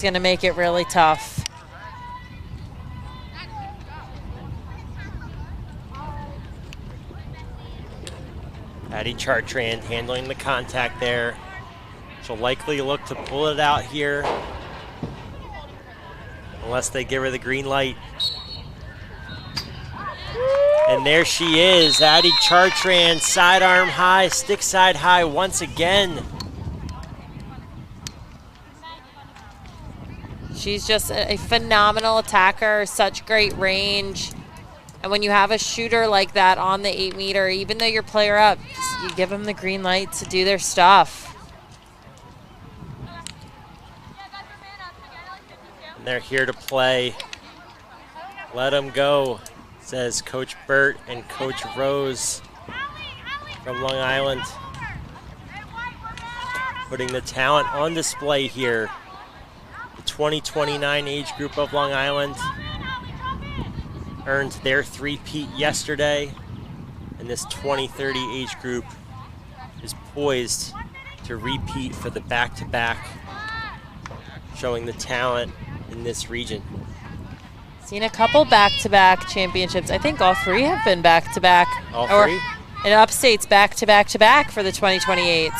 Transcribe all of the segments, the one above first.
going to make it really tough. Addie Chartrand handling the contact there. She'll likely look to pull it out here unless they give her the green light. And there she is, Addie Chartrand, sidearm high, stick side high once again. She's just a phenomenal attacker, such great range. And when you have a shooter like that on the 8-meter, even though you're player up, you give them the green light to do their stuff. And they're here to play. Let them go, says Coach Burt and Coach Rose from Long Island. Putting the talent on display here. The 2029 age group of Long Island earned their three-peat yesterday, and this 2030 age group is poised to repeat for the back-to-back, showing the talent in this region. Seen a couple back-to-back championships. I think all three have been back-to-back. All three? And Upstate's back-to-back-to-back for the 2028s.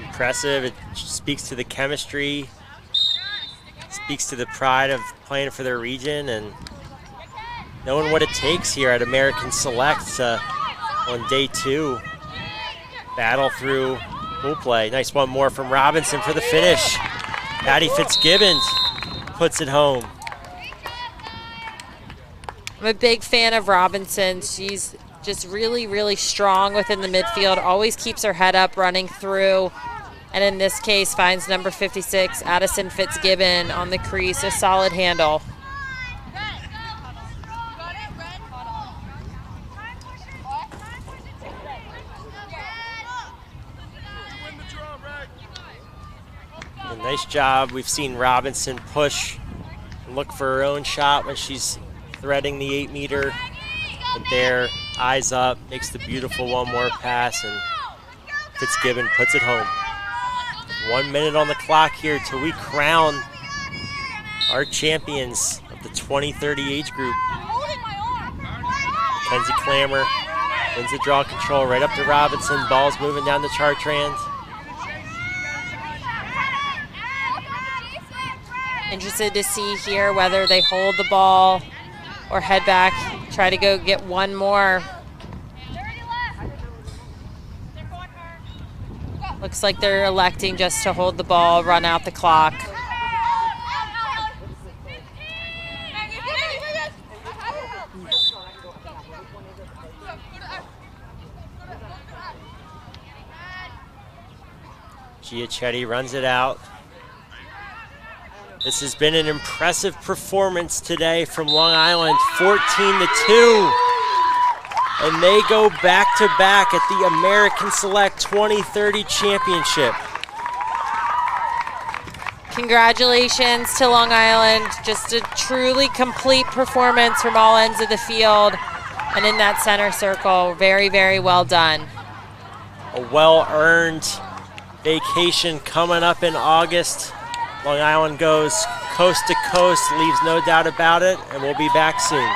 Impressive. It speaks to the chemistry, speaks to the pride of playing for their region, and knowing what it takes here at American Select on day 2. Battle through pool play. Nice one more from Robinson for the finish. Addie Fitzgibbons puts it home. I'm a big fan of Robinson. She's just really, really strong within the midfield, always keeps her head up running through. And in this case, finds number 56, Addison Fitzgibbon, on the crease, a solid handle. A nice job. We've seen Robinson push and look for her own shot when she's threading the 8-meter. And there, eyes up, makes the beautiful one more pass, and Fitzgibbon puts it home. 1 minute on the clock here till we crown our champions of the 2030 age group. Mackenzie Clammer wins the draw control right up to Robinson. Ball's moving down the Chartrand. Interested to see here whether they hold the ball or head back, try to go get one more. Looks like they're electing just to hold the ball, run out the clock. Giachetti runs it out. This has been an impressive performance today from Long Island, 14-2. And they go back-to-back at the American Select 2030 Championship. Congratulations to Long Island. Just a truly complete performance from all ends of the field. And in that center circle, very, very well done. A well-earned vacation coming up in August. Long Island goes coast to coast, leaves no doubt about it, and we'll be back soon.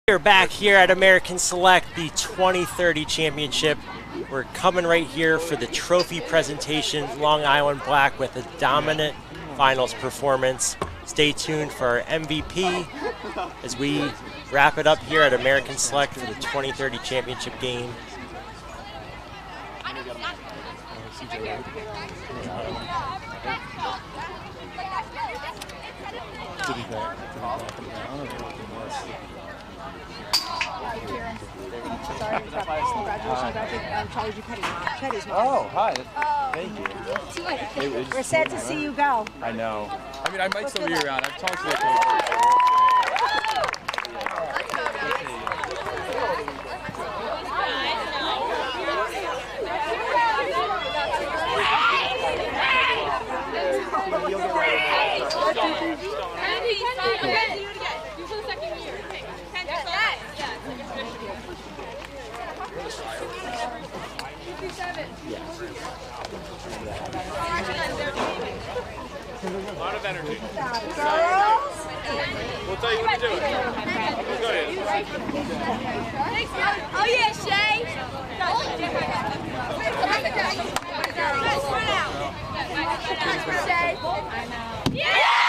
We're back here at American Select, the 2030 championship. We're coming right here for the trophy presentation, Long Island Black with a dominant finals performance. Stay tuned for our MVP as we wrap it up here at American Select for the 2030 championship game. Oh, hi. Thank you. We're sad to see you go. I know. I mean, I might still be around. I've talked to the coach. A lot of energy. Girls? We'll tell you what to do. Go ahead. Oh yeah, Shay. Yeah!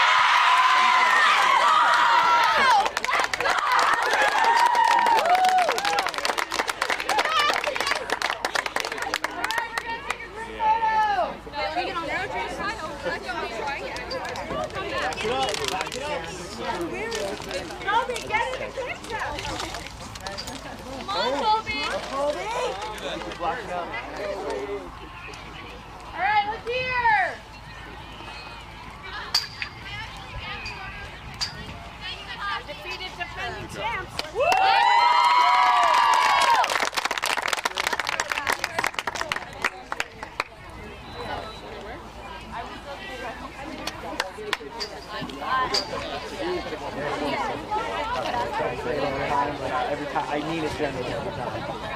Every time I need it generally every time.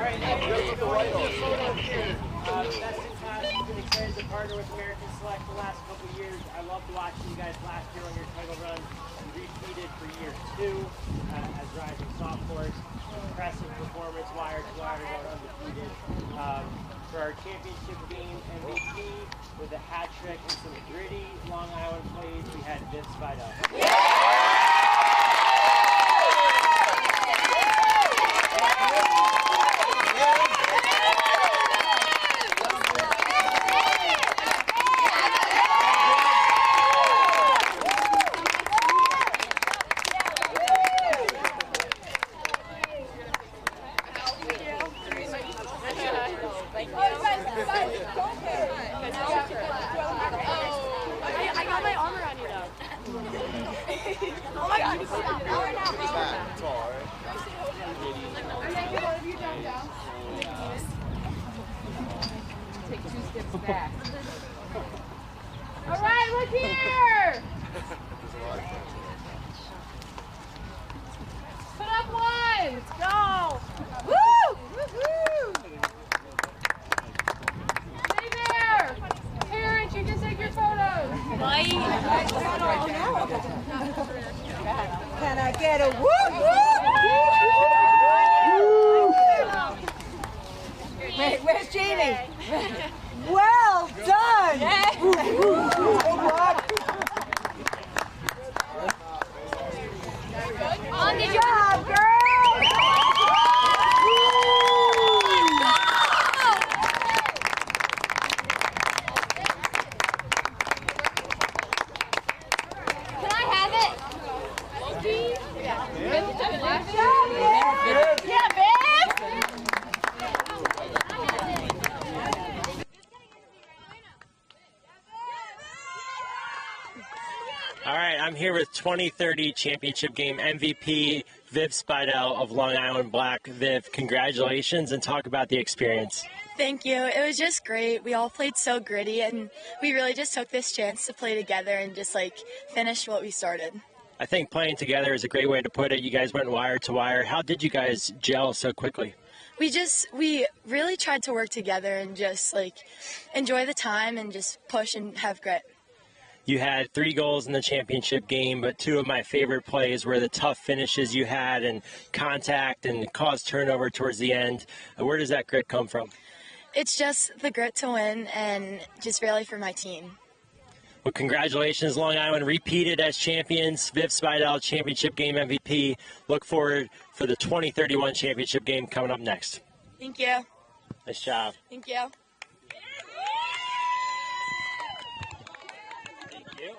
right, next best in class has been excited to partner with American Select the last couple of years. I loved watching you guys last year on your title run. You repeated for year 2 as rising sophomores. Impressive performance, wire to wire, going undefeated. For our championship game MVP with a hat trick and some gritty Long Island plays, we had Viv Spidell. I got my arm around you now. Oh my god. It's all right. Take 2 steps back. All right, look here. Put up 1. Let's go. Woo! Woohoo! Stay there. Parents, you can take your photos. Can I get a woo woo? Wait, where's Jamie? Well done! Good job, girls! Can I have it? Yeah, babe. All right, I'm here with 2030 championship game MVP Viv Spidell of Long Island Black. Viv, congratulations, and talk about the experience. Thank you. It was just great. We all played so gritty, and we really just took this chance to play together and just finish what we started. I think playing together is a great way to put it. You guys went wire to wire. How did you guys gel so quickly? We really tried to work together and just enjoy the time and just push and have grit. You had 3 goals in the championship game, but 2 of my favorite plays were the tough finishes you had and contact and caused turnover towards the end. Where does that grit come from? It's just the grit to win and just really for my team. Well, congratulations, Long Island repeated as champions. Viv Spidell, championship game MVP. Look forward for the 2031 championship game coming up next. Thank you. Nice job. Thank you. Thank you.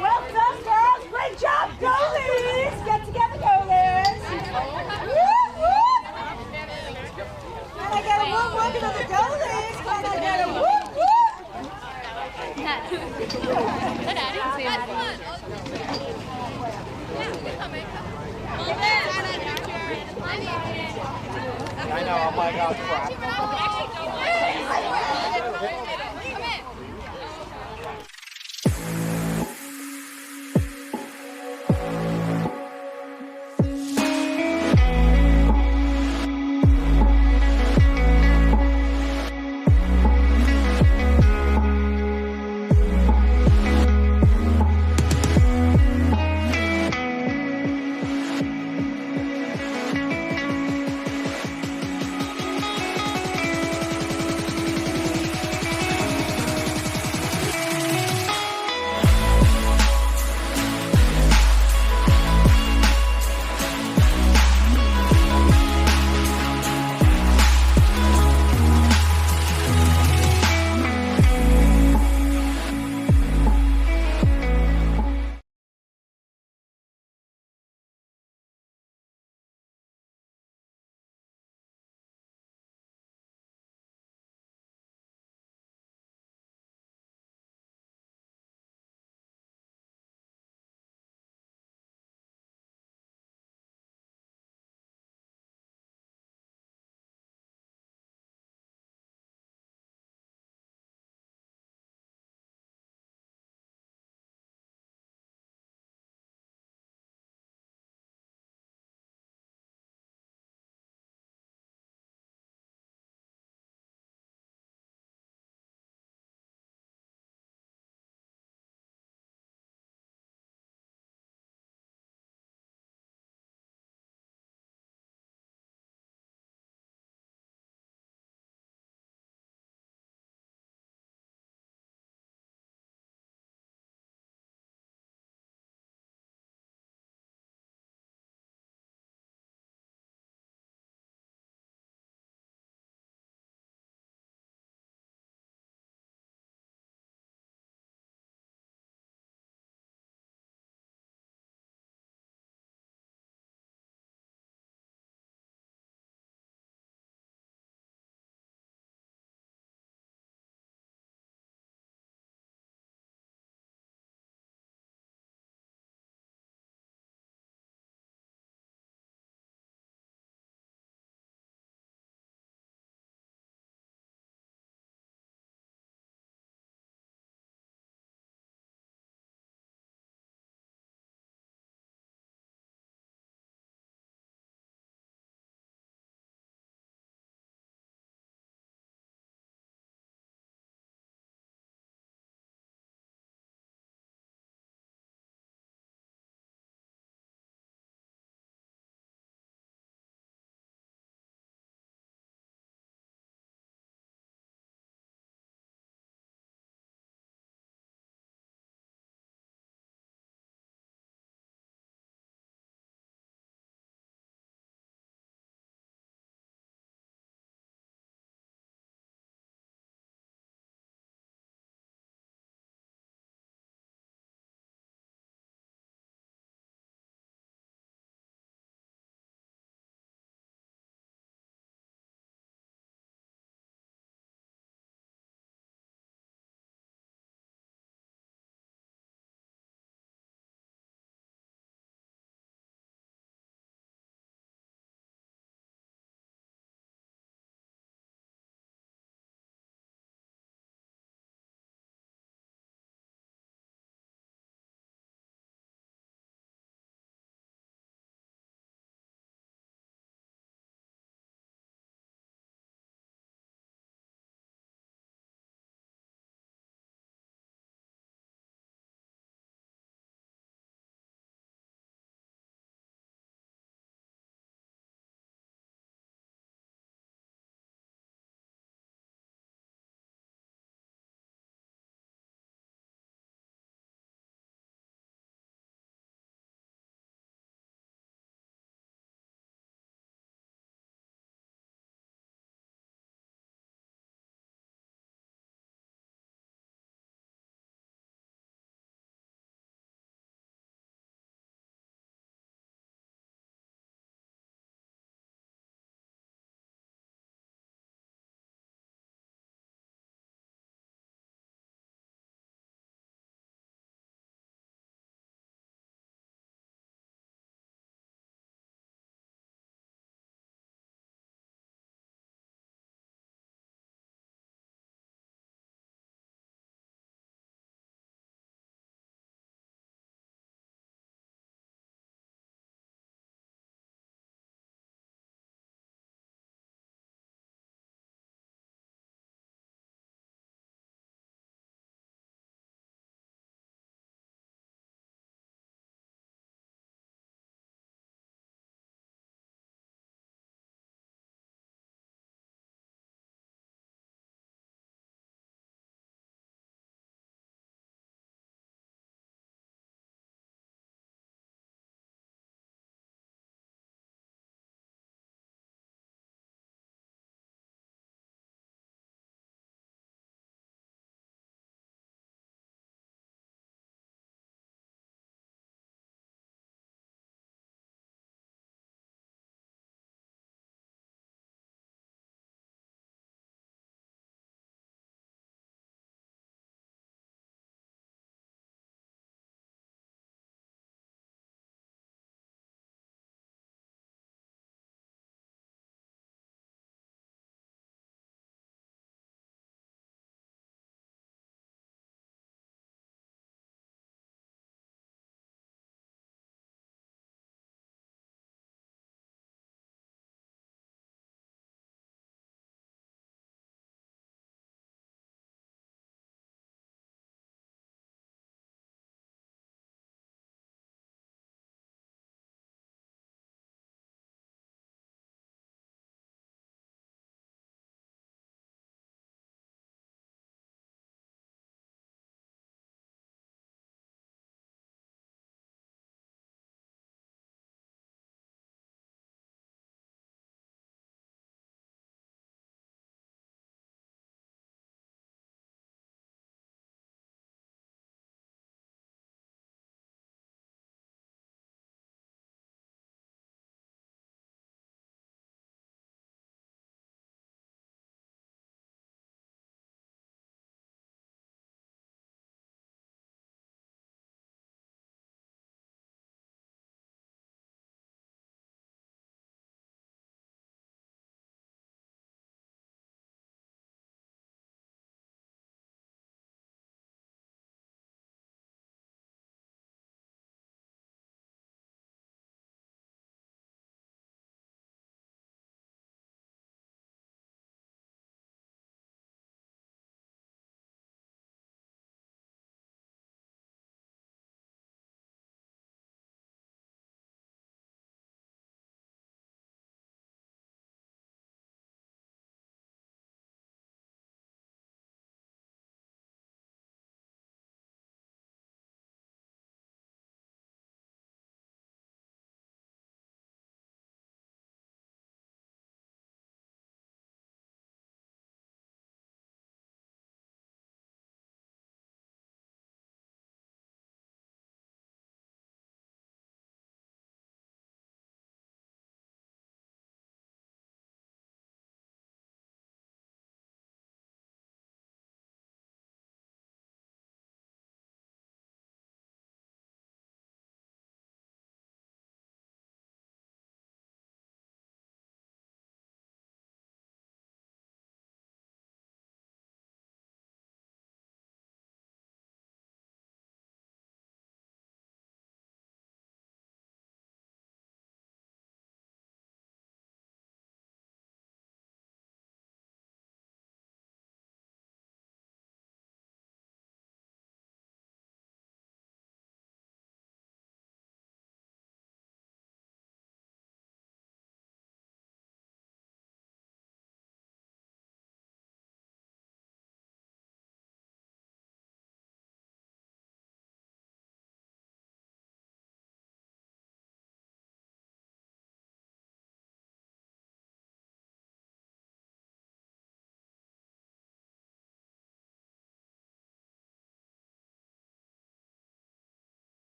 Well done, girls! Great job, goalies! Get together, goalies! Woo, woo. Can I get a woo woo to the goalies? Can I get a woo I know, I'm like, oh crap.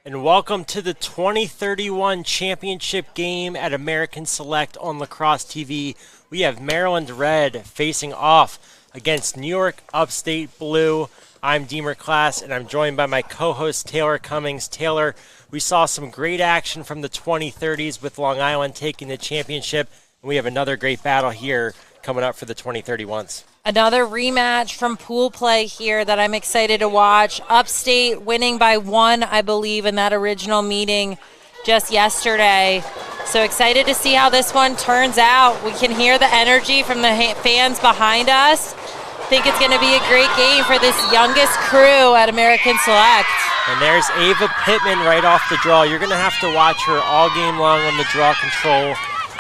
And welcome to the 2031 championship game at American Select on Lacrosse TV. We have Maryland Red facing off against New York Upstate Blue. I'm Deemer Class, and I'm joined by my co-host Taylor Cummings. Taylor, we saw some great action from the 2030s with Long Island taking the championship, and we have another great battle here coming up for the 2031s. Another rematch from pool play here that I'm excited to watch. Upstate winning by 1, I believe, in that original meeting just yesterday. So excited to see how this one turns out. We can hear the energy from the fans behind us. I think it's going to be a great game for this youngest crew at American Select. And there's Ava Pittman right off the draw. You're going to have to watch her all game long on the draw control.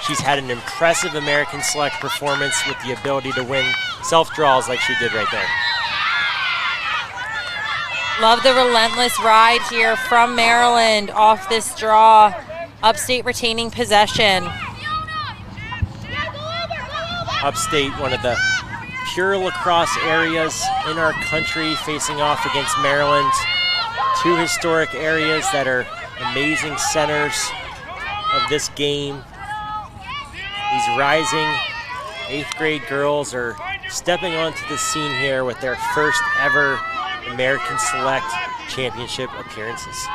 She's had an impressive American Select performance with the ability to win self-draws like she did right there. Love the relentless ride here from Maryland off this draw. Upstate retaining possession. Upstate, one of the pure lacrosse areas in our country, facing off against Maryland. Two historic areas that are amazing centers of this game. These rising 8th grade girls are stepping onto the scene here with their first ever American Select championship appearances.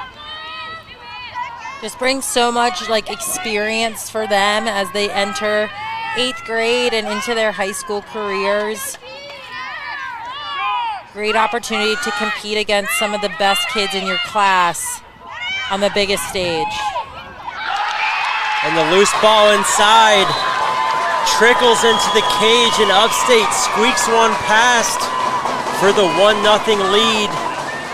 Just brings so much experience for them as they enter 8th grade and into their high school careers. Great opportunity to compete against some of the best kids in your class on the biggest stage. And the loose ball inside trickles into the cage, and Upstate squeaks one past for the 1-0 lead.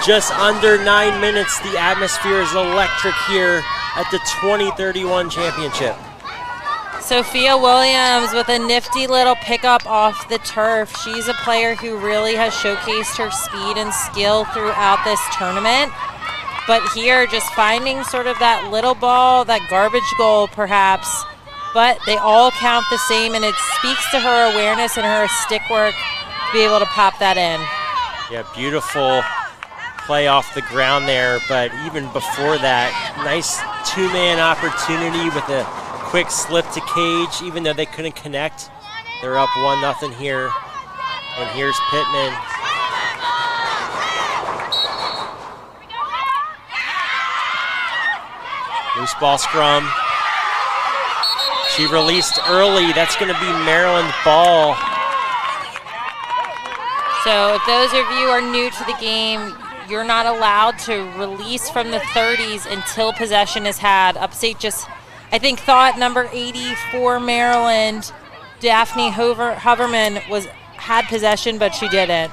Just under 9 minutes. The atmosphere is electric here at the 2031 championship. Sophia Williams with a nifty little pickup off the turf. She's a player who really has showcased her speed and skill throughout this tournament. But here, just finding sort of that little ball, that garbage goal perhaps, but they all count the same, and it speaks to her awareness and her stick work to be able to pop that in. Yeah, beautiful play off the ground there, but even before that, nice two-man opportunity with a quick slip to cage. Even though they couldn't connect, they're up 1-0 here, and here's Pittman. Loose ball scrum. She released early. That's going to be Maryland ball. So if those of you are new to the game, you're not allowed to release from the 30s until possession is had. Upstate just, I think, thought number 80 for Maryland, Daphne Hoverman, had possession, but she didn't.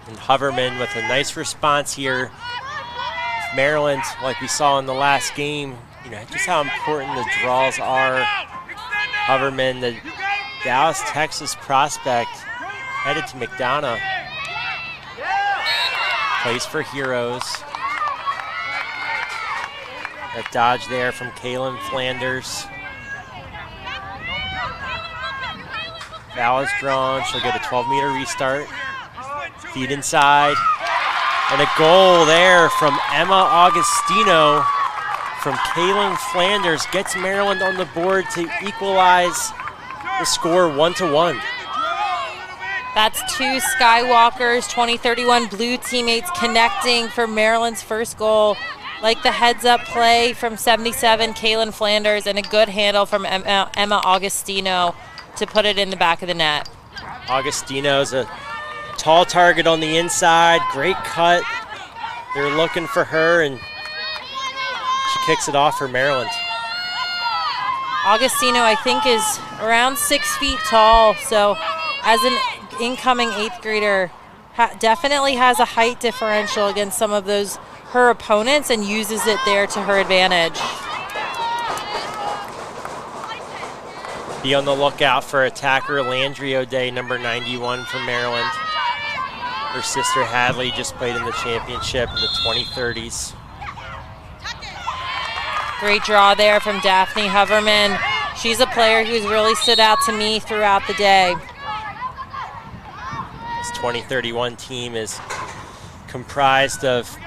And Hoverman with a nice response here. Maryland, like we saw in the last game, just how important the draws are. Hoverman, the Dallas, Texas prospect, headed to McDonough. Plays for Heroes. That dodge there from Kaylin Flanders. Foul is drawn. She'll get a 12-meter restart. Feed inside. And a goal there from Emma Augustino from Kaylin Flanders. Gets Maryland on the board to equalize the score 1-1. That's two Skywalkers 2031 Blue teammates connecting for Maryland's first goal. Like the heads-up play from 77, Kaylin Flanders, and a good handle from Emma Augustino to put it in the back of the net. Augustino's a tall target on the inside. Great cut. They're looking for her, and she kicks it off for Maryland. Augustino, I think, is around 6 feet tall, so as an incoming 8th grader, definitely has a height differential against some of her opponents and uses it there to her advantage. Be on the lookout for attacker Landry O'Day, number 91 from Maryland. Her sister Hadley just played in the championship in the 2030s. Great draw there from Daphne Hoverman. She's a player who's really stood out to me throughout the day. This 2031 team is comprised of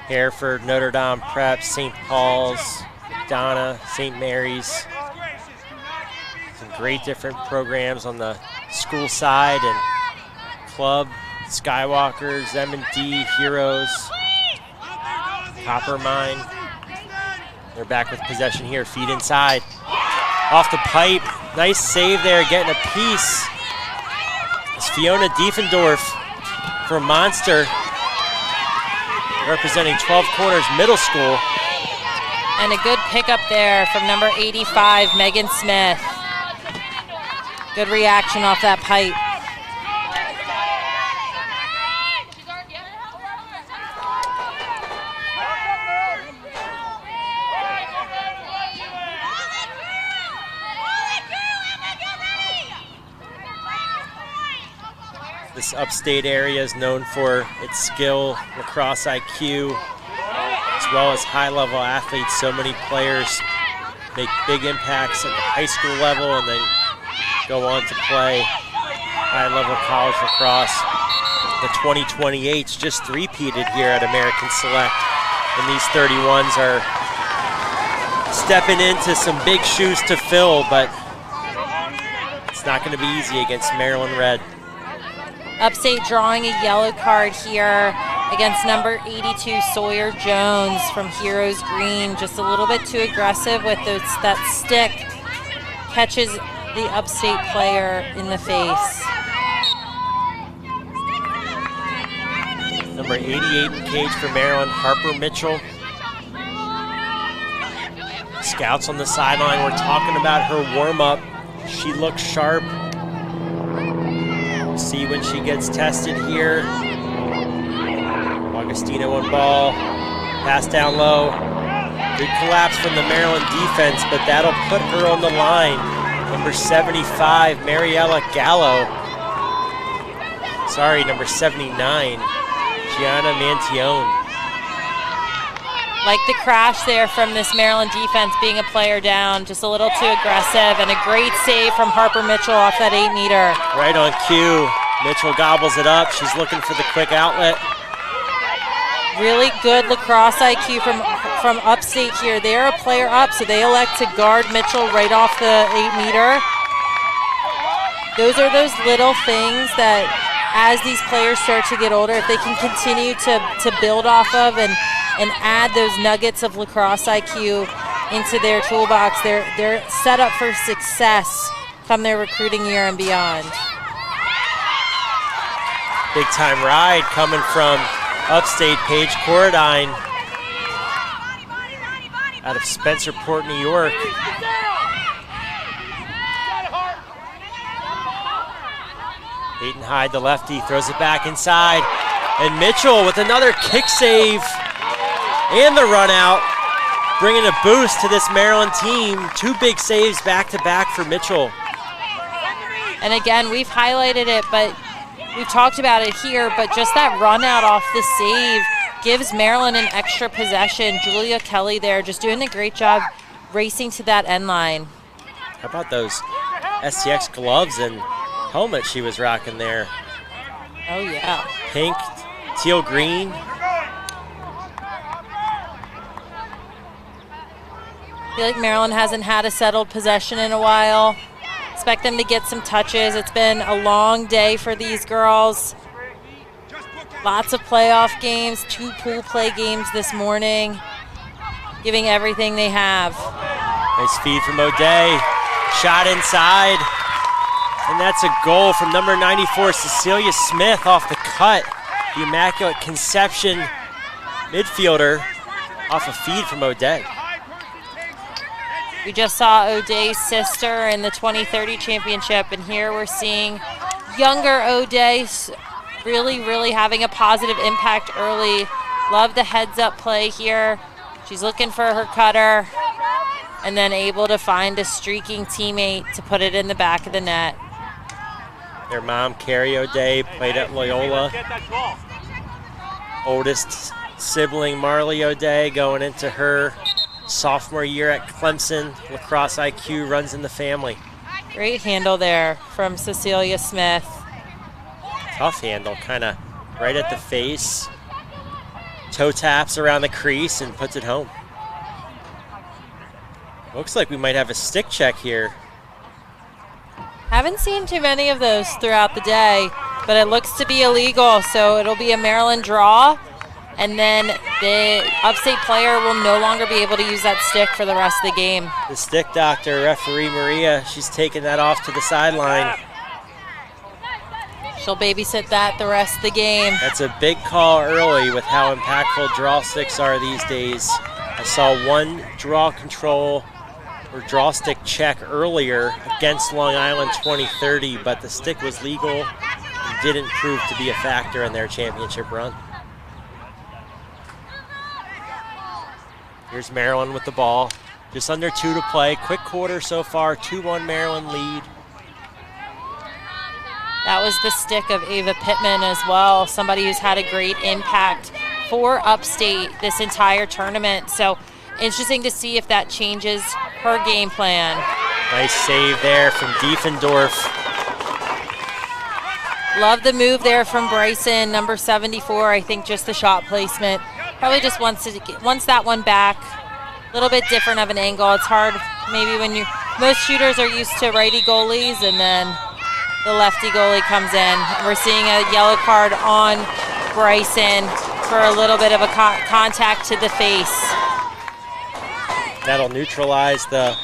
Hereford, Notre Dame Prep, St. Paul's, Donna, St. Mary's. Some great different programs on the school side and club, Skywalkers, M&D, Heroes, Copper Mine. They're back with possession here, feet inside. Off the pipe, nice save there, getting a piece. It's Fiona Diefendorf from Monster, representing 12 Corners Middle School. And a good pickup there from number 85, Megan Smith. Good reaction off that pipe. This upstate area is known for its skill, lacrosse IQ, as well as high-level athletes. So many players make big impacts at the high school level and then go on to play high-level college lacrosse. The 2028s just three-peated here at American Select, and these 31s are stepping into some big shoes to fill, but it's not going to be easy against Maryland Red. Upstate drawing a yellow card here against number 82, Sawyer Jones from Heroes Green. Just a little bit too aggressive with that stick. Catches the upstate player in the face. Number 88 in cage for Maryland, Harper Mitchell. Scouts on the sideline, we're talking about her warm-up. She looks sharp. See when she gets tested here. Augustina one ball, pass down low. Good collapse from the Maryland defense, but that'll put her on the line. Number 75, Mariella Gallo. Sorry, number 79, Gianna Mantione. Like the crash there from this Maryland defense being a player down, just a little too aggressive, and a great save from Harper Mitchell off that 8-meter. Right on cue. Mitchell gobbles it up. She's looking for the quick outlet. Really good lacrosse IQ from Upstate here. They're a player up, so they elect to guard Mitchell right off the 8-meter. Those are those little things that, as these players start to get older, if they can continue to build off of and add those nuggets of lacrosse IQ into their toolbox, they're set up for success come their recruiting year and beyond. Big time ride coming from Upstate, Paige Corradine out of Spencerport, New York. Peyton Hyde, the lefty, throws it back inside. And Mitchell with another kick save and the run out, bringing a boost to this Maryland team. Two big saves back-to-back for Mitchell. And again, we've highlighted it, but we've talked about it here, but just that run out off the save gives Maryland an extra possession. Julia Kelly there just doing a great job racing to that end line. How about those STX gloves and helmet she was rocking there? Oh, yeah. Pink, teal green. I feel like Maryland hasn't had a settled possession in a while. Expect them to get some touches. It's been a long day for these girls. Lots of playoff games, 2 pool play games this morning, giving everything they have. Nice feed from O'Day. Shot inside. And that's a goal from number 94, Cecilia Smith, off the cut. The Immaculate Conception midfielder off a feed from O'Day. We just saw O'Day's sister in the 2030 championship, and here we're seeing younger O'Day really having a positive impact early. Love the heads-up play here. She's looking for her cutter and then able to find a streaking teammate to put it in the back of the net. Their mom, Carrie O'Day, played at Loyola. Oldest sibling, Marley O'Day, going into her sophomore year at Clemson. Lacrosse IQ runs in the family. Great handle there from Cecilia Smith. Tough handle, kind of right at the face. toe taps around the crease and puts it home. Looks like we might have a stick check here. Haven't seen too many of those throughout the day, but it looks to be illegal, so it'll be a Maryland draw, and then the upstate player will no longer be able to use that stick for the rest of the game. The stick doctor, referee Maria, she's taking that off to the sideline. She'll babysit that the rest of the game. That's a big call early with how impactful draw sticks are these days. I saw one draw control or draw stick check earlier against Long Island 2030, but the stick was legal and didn't prove to be a factor in their championship run. Here's Maryland with the ball. Just under 2 to play. Quick quarter so far, 2-1 Maryland lead. That was the stick of Ava Pittman as well, somebody who's had a great impact for Upstate this entire tournament. So interesting to see if that changes her game plan. Nice save there from Diefendorf. Love the move there from Bryson, number 74. I think just the shot placement. Probably just wants that one back. A little bit different of an angle. It's hard maybe when most shooters are used to righty goalies and then the lefty goalie comes in. We're seeing a yellow card on Bryson for a little bit of a contact to the face. That'll neutralize the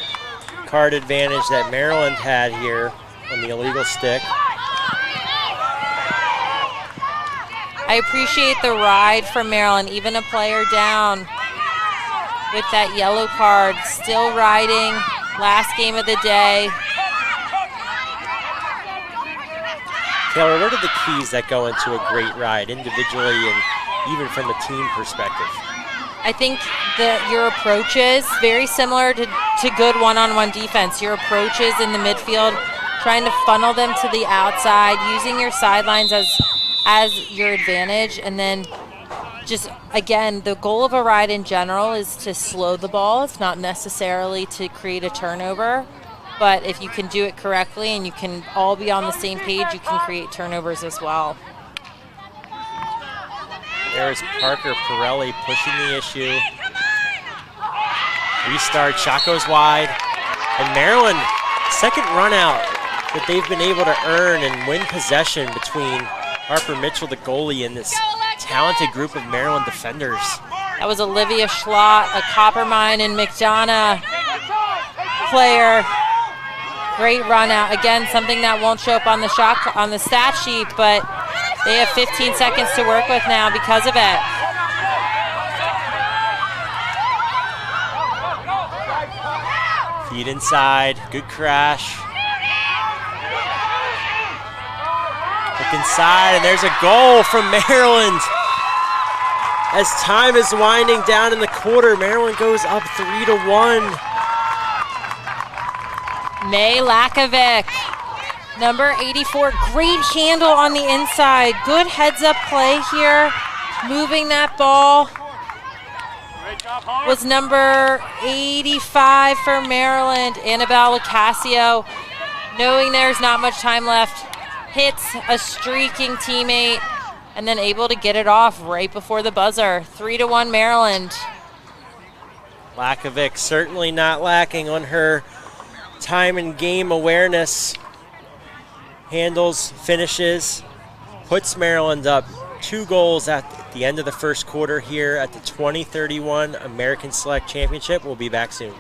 card advantage that Maryland had here on the illegal stick. I appreciate the ride from Maryland, even a player down with that yellow card, still riding, last game of the day. Taylor, what are the keys that go into a great ride individually and even from a team perspective? I think that your approaches, very similar to good one-on-one defense, your approaches in the midfield, trying to funnel them to the outside, using your sidelines as your advantage, and then just, again, the goal of a ride in general is to slow the ball. It's not necessarily to create a turnover, but if you can do it correctly and you can all be on the same page, you can create turnovers as well. There's Parker Pirelli pushing the issue. Restart, shot goes wide. And Maryland, second run out that they've been able to earn and win possession between Harper Mitchell, the goalie, and this talented group of Maryland defenders. That was Olivia Schlott, a Coppermine and McDonough player. Great run out. Again, something that won't show up on the stat sheet, but they have 15 seconds to work with now because of it. Feed inside, good crash. Look inside, and there's a goal from Maryland. As time is winding down in the quarter, Maryland goes up 3-1. May Lakovic, number 84, great handle on the inside. Good heads-up play here, moving that ball. Was number 85 for Maryland, Annabelle Lacasio. Knowing there's not much time left, hits a streaking teammate, and then able to get it off right before the buzzer. 3-1 Maryland. Lakovic certainly not lacking on her time and game awareness. Handles, finishes, puts Maryland up 2 goals at the end of the first quarter here at the 2031 American Select Championship. We'll be back soon.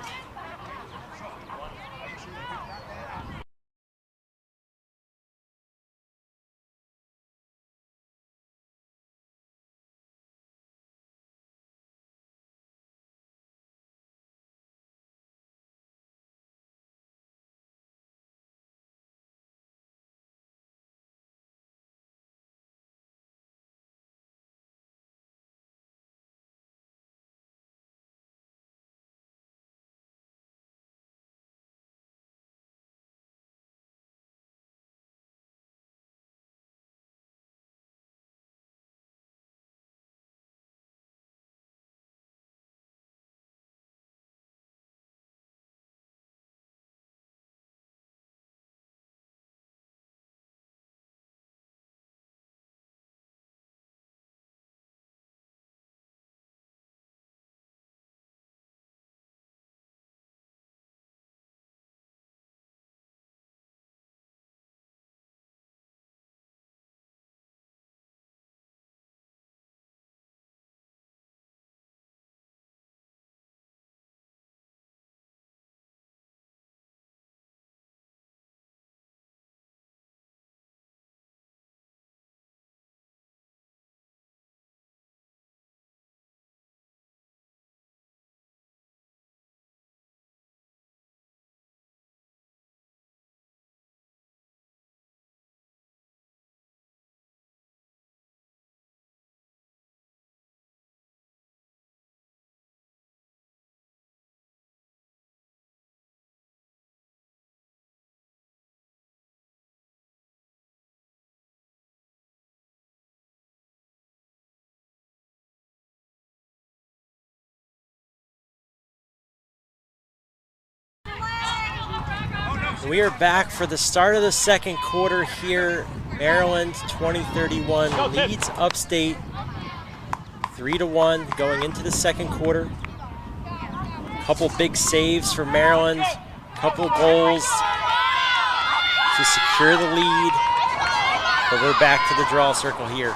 We are back for the start of the second quarter here. Maryland 20-31 leads Upstate 3-1 going into the second quarter. Couple big saves for Maryland, couple goals to secure the lead. But we're back to the draw circle here.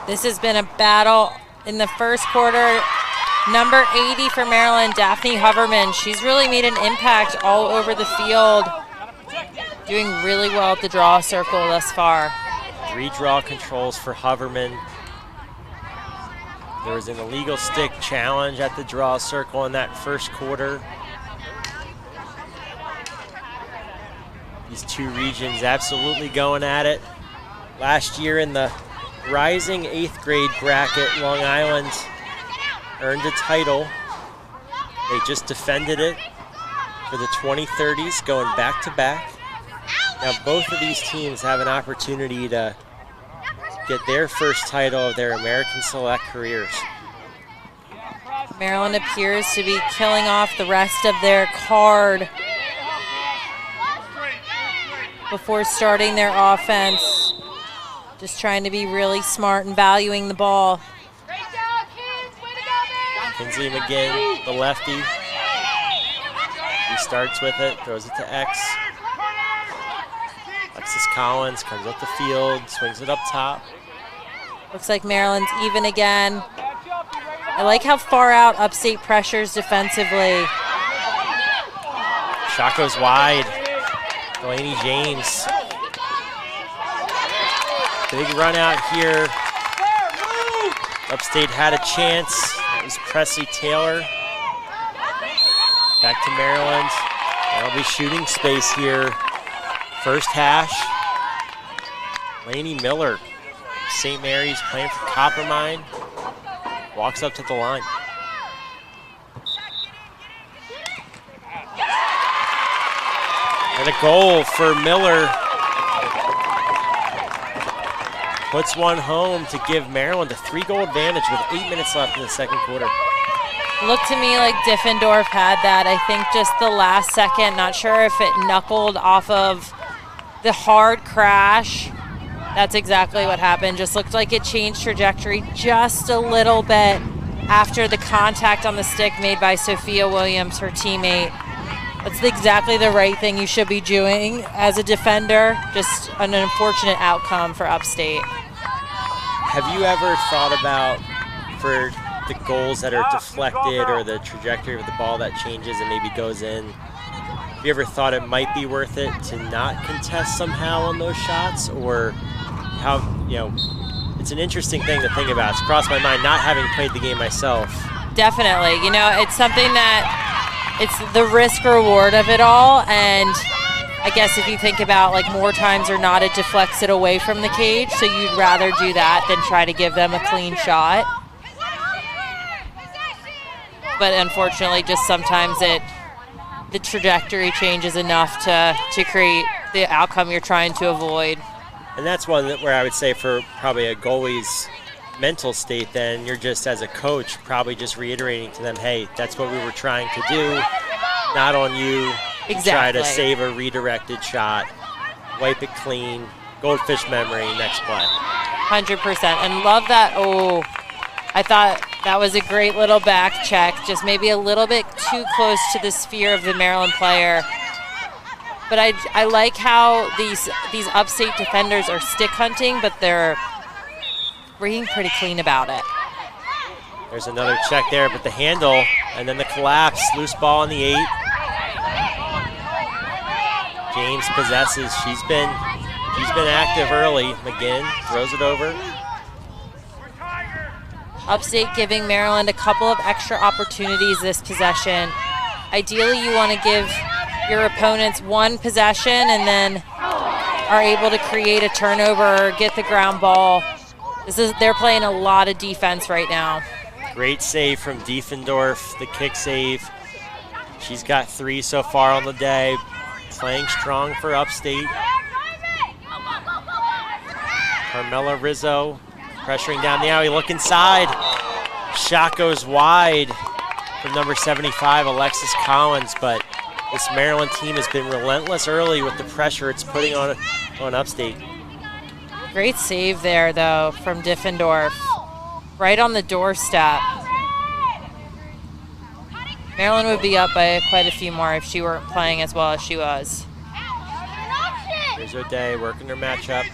This has been a battle in the first quarter. Number 80 for Maryland, Daphne Hoverman. She's really made an impact all over the field. Doing really well at the draw circle thus far. 3 draw controls for Hoverman. There was an illegal stick challenge at the draw circle in that first quarter. These two regions absolutely going at it. Last year in the rising 8th grade bracket, Long Island earned a title. They just defended it for the 2030s, going back to back. Now both of these teams have an opportunity to get their first title of their American Select careers. Maryland appears to be killing off the rest of their card before starting their offense. Just trying to be really smart and valuing the ball. Kinsley McGinn, the lefty. He starts with it, throws it to X. Alexis Collins comes up the field, swings it up top. Looks like Maryland's even again. I like how far out Upstate pressures defensively. Shot goes wide. Delaney James. Big run out here. Upstate had a chance. It was Presley Taylor. Back to Maryland. That'll be shooting space here. First hash. Lainey Miller, St. Mary's, playing for Coppermine. Walks up to the line. And a goal for Miller. Puts one home to give Maryland a 3-goal advantage with 8 minutes left in the second quarter. Looked to me like Diffendorf had that. I think just the last second, not sure if it knuckled off of the hard crash. That's exactly what happened. Just looked like it changed trajectory just a little bit after the contact on the stick made by Sophia Williams, her teammate. That's exactly the right thing you should be doing as a defender. Just an unfortunate outcome for Upstate. Have you ever thought about, for the goals that are deflected or the trajectory of the ball that changes and maybe goes in, have you ever thought it might be worth it to not contest somehow on those shots? Or how, you know, it's an interesting thing to think about. It's crossed my mind, not having played the game myself. Definitely. You know, it's something that, it's the risk reward of it all. And I guess if you think about, like, more times or not, it deflects it away from the cage. So you'd rather do that than try to give them a clean shot. But unfortunately, just sometimes the trajectory changes enough to create the outcome you're trying to avoid. And that's one where I would say for probably a goalie's mental state, then you're just, as a coach, probably just reiterating to them, hey, that's what we were trying to do, not on you. Exactly. Try to save a redirected shot, wipe it clean, goldfish memory, next play. 100%. And love that. Oh, I thought that was a great little back check, just maybe a little bit too close to the sphere of the Maryland player. But I like how these Upstate defenders are stick hunting, but they're being pretty clean about it. There's another check there, but the handle and then the collapse, loose ball in the 8. James possesses. She's been active early. McGinn throws it over. Upstate giving Maryland a couple of extra opportunities this possession. Ideally, you want to give your opponents one possession and then are able to create a turnover or get the ground ball. They're playing a lot of defense right now. Great save from Diefendorf, the kick save. She's got 3 so far on the day. Playing strong for Upstate. Carmela Rizzo pressuring down the alley, look inside. Shot goes wide from number 75, Alexis Collins, but This Maryland team has been relentless early with the pressure it's putting on Upstate. Great save there, though, from Diffendorf. Right on the doorstep. Maryland would be up by quite a few more if she weren't playing as well as she was. Here's O'Day working her matchup.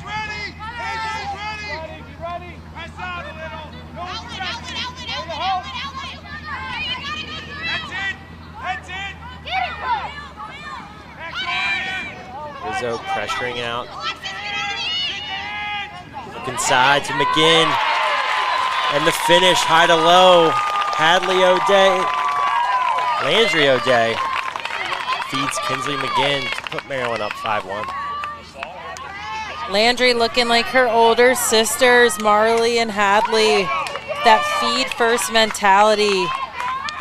Rizzo pressuring out. Look inside to McGinn. And the finish, high to low. Hadley O'Day. Landry O'Day feeds Kinsley McGinn to put Maryland up 5-1. Landry looking like her older sisters, Marley and Hadley. That feed first mentality.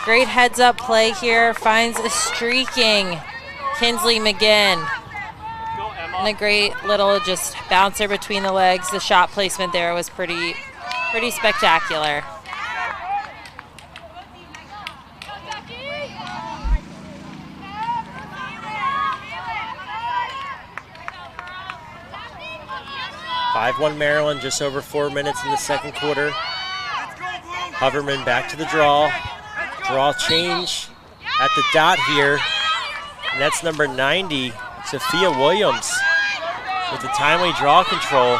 Great heads up play here, finds a streaking Kinsley McGinn. And a great little just bouncer between the legs. The shot placement there was pretty spectacular. (5-1) Maryland, just over 4 minutes in the second quarter. Hoverman back to the draw. Draw change at the dot here. And that's number 90, Sophia Williams, with the timely draw control.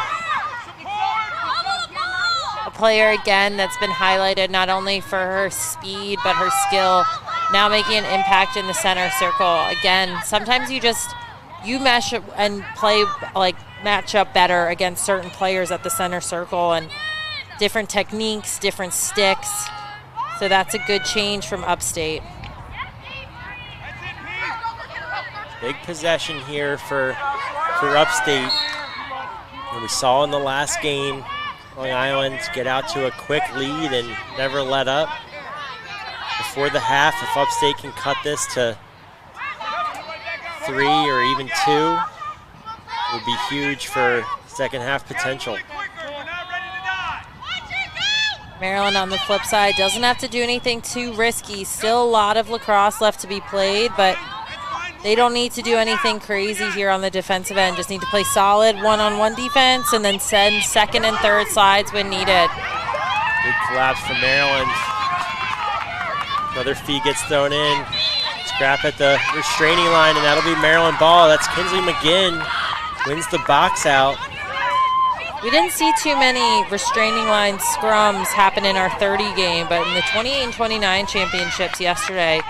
A player, again, that's been highlighted not only for her speed, but her skill, now making an impact in the center circle. Again, sometimes you mesh and play, like, match up better against certain players at the center circle, and different techniques, different sticks. So that's a good change from Upstate. Big possession here for Upstate. And we saw in the last game, Long Island get out to a quick lead and never let up. Before the half, if Upstate can cut this to 3 or even 2, it would be huge for second half potential. Maryland on the flip side doesn't have to do anything too risky. Still a lot of lacrosse left to be played, but they don't need to do anything crazy here on the defensive end. Just need to play solid one-on-one defense and then send second and third slides when needed. Big collapse for Maryland. Another feed gets thrown in. Scrap at the restraining line, and that'll be Maryland ball. That's Kinsley McGinn. Wins the box out. We didn't see too many restraining line scrums happen in our 30 game, but in the 28 and 29 championships yesterday,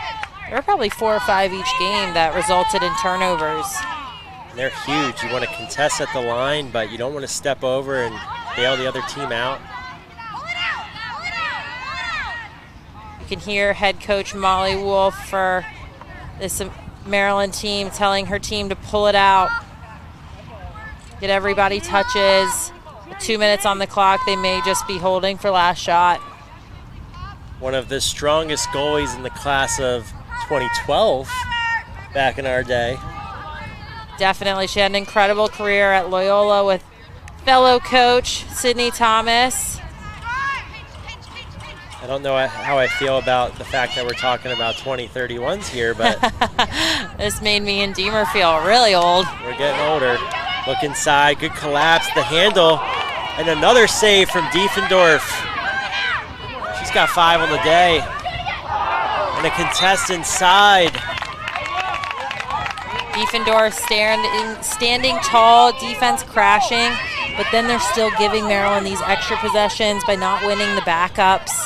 there were probably 4 or 5 each game that resulted in turnovers. And they're huge. You want to contest at the line, but you don't want to step over and bail the other team out. You can hear head coach Molly Wolf for this Maryland team telling her team to pull it out. Get everybody touches. 2 minutes on the clock. They may just be holding for last shot. One of the strongest goalies in the class of 2012 back in our day. Definitely. She had an incredible career at Loyola with fellow coach Sydney Thomas. I don't know how I feel about the fact that we're talking about 2031s here, but this made me and Deemer feel really old. We're getting older. Look inside, good collapse, the handle, and another save from Diefendorf. She's got 5 on the day. And a contest inside. Diefendorf standing tall, defense crashing, but then they're still giving Maryland these extra possessions by not winning the backups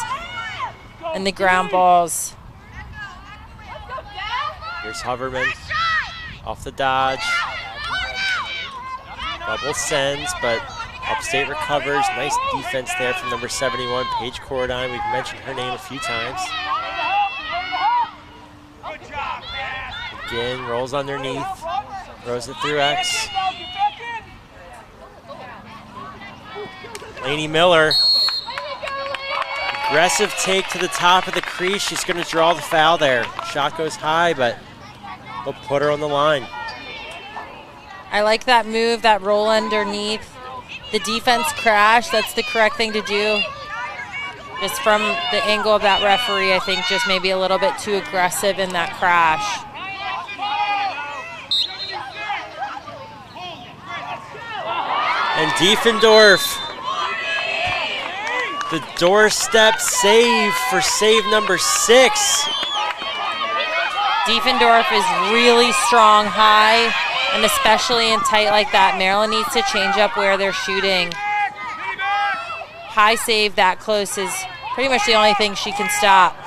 and the ground balls. Here's Hoverman off the dodge. Double sends, but Upstate recovers. Nice defense there from number 71, Paige Corradine. We've mentioned her name a few times. Again, rolls underneath, throws it through X. Lainey Miller. Aggressive take to the top of the crease. She's going to draw the foul there. Shot goes high, but they'll put her on the line. I like that move, that roll underneath. The defense crash, that's the correct thing to do. Just from the angle of that referee, I think just maybe a little bit too aggressive in that crash. And Diefendorf, the doorstep save for save number 6. Diefendorf is really strong high, and especially in tight like that. Maryland needs to change up where they're shooting. High save that close is pretty much the only thing she can stop.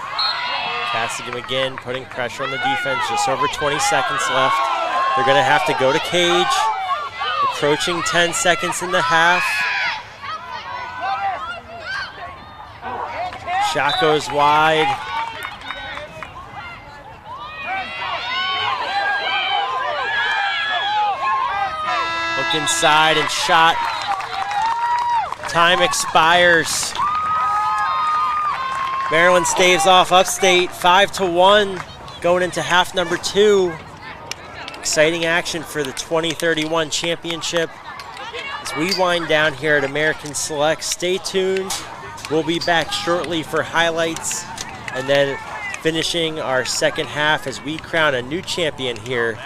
Cassidy again putting pressure on the defense. Just over 20 seconds left. They're going to have to go to cage. Approaching 10 seconds in the half. Shot goes wide. Look inside and shot. Time expires. Maryland staves off Upstate 5-1 going into half number 2. Exciting action for the 2031 championship. As we wind down here at American Select, stay tuned. We'll be back shortly for highlights and then finishing our second half as we crown a new champion here.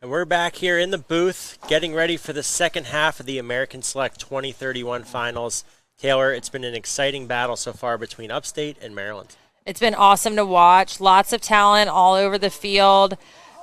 And we're back here in the booth getting ready for the second half of the American Select 2031 finals. Taylor, it's been an exciting battle so far between Upstate and Maryland. It's been awesome to watch. Lots of talent all over the field.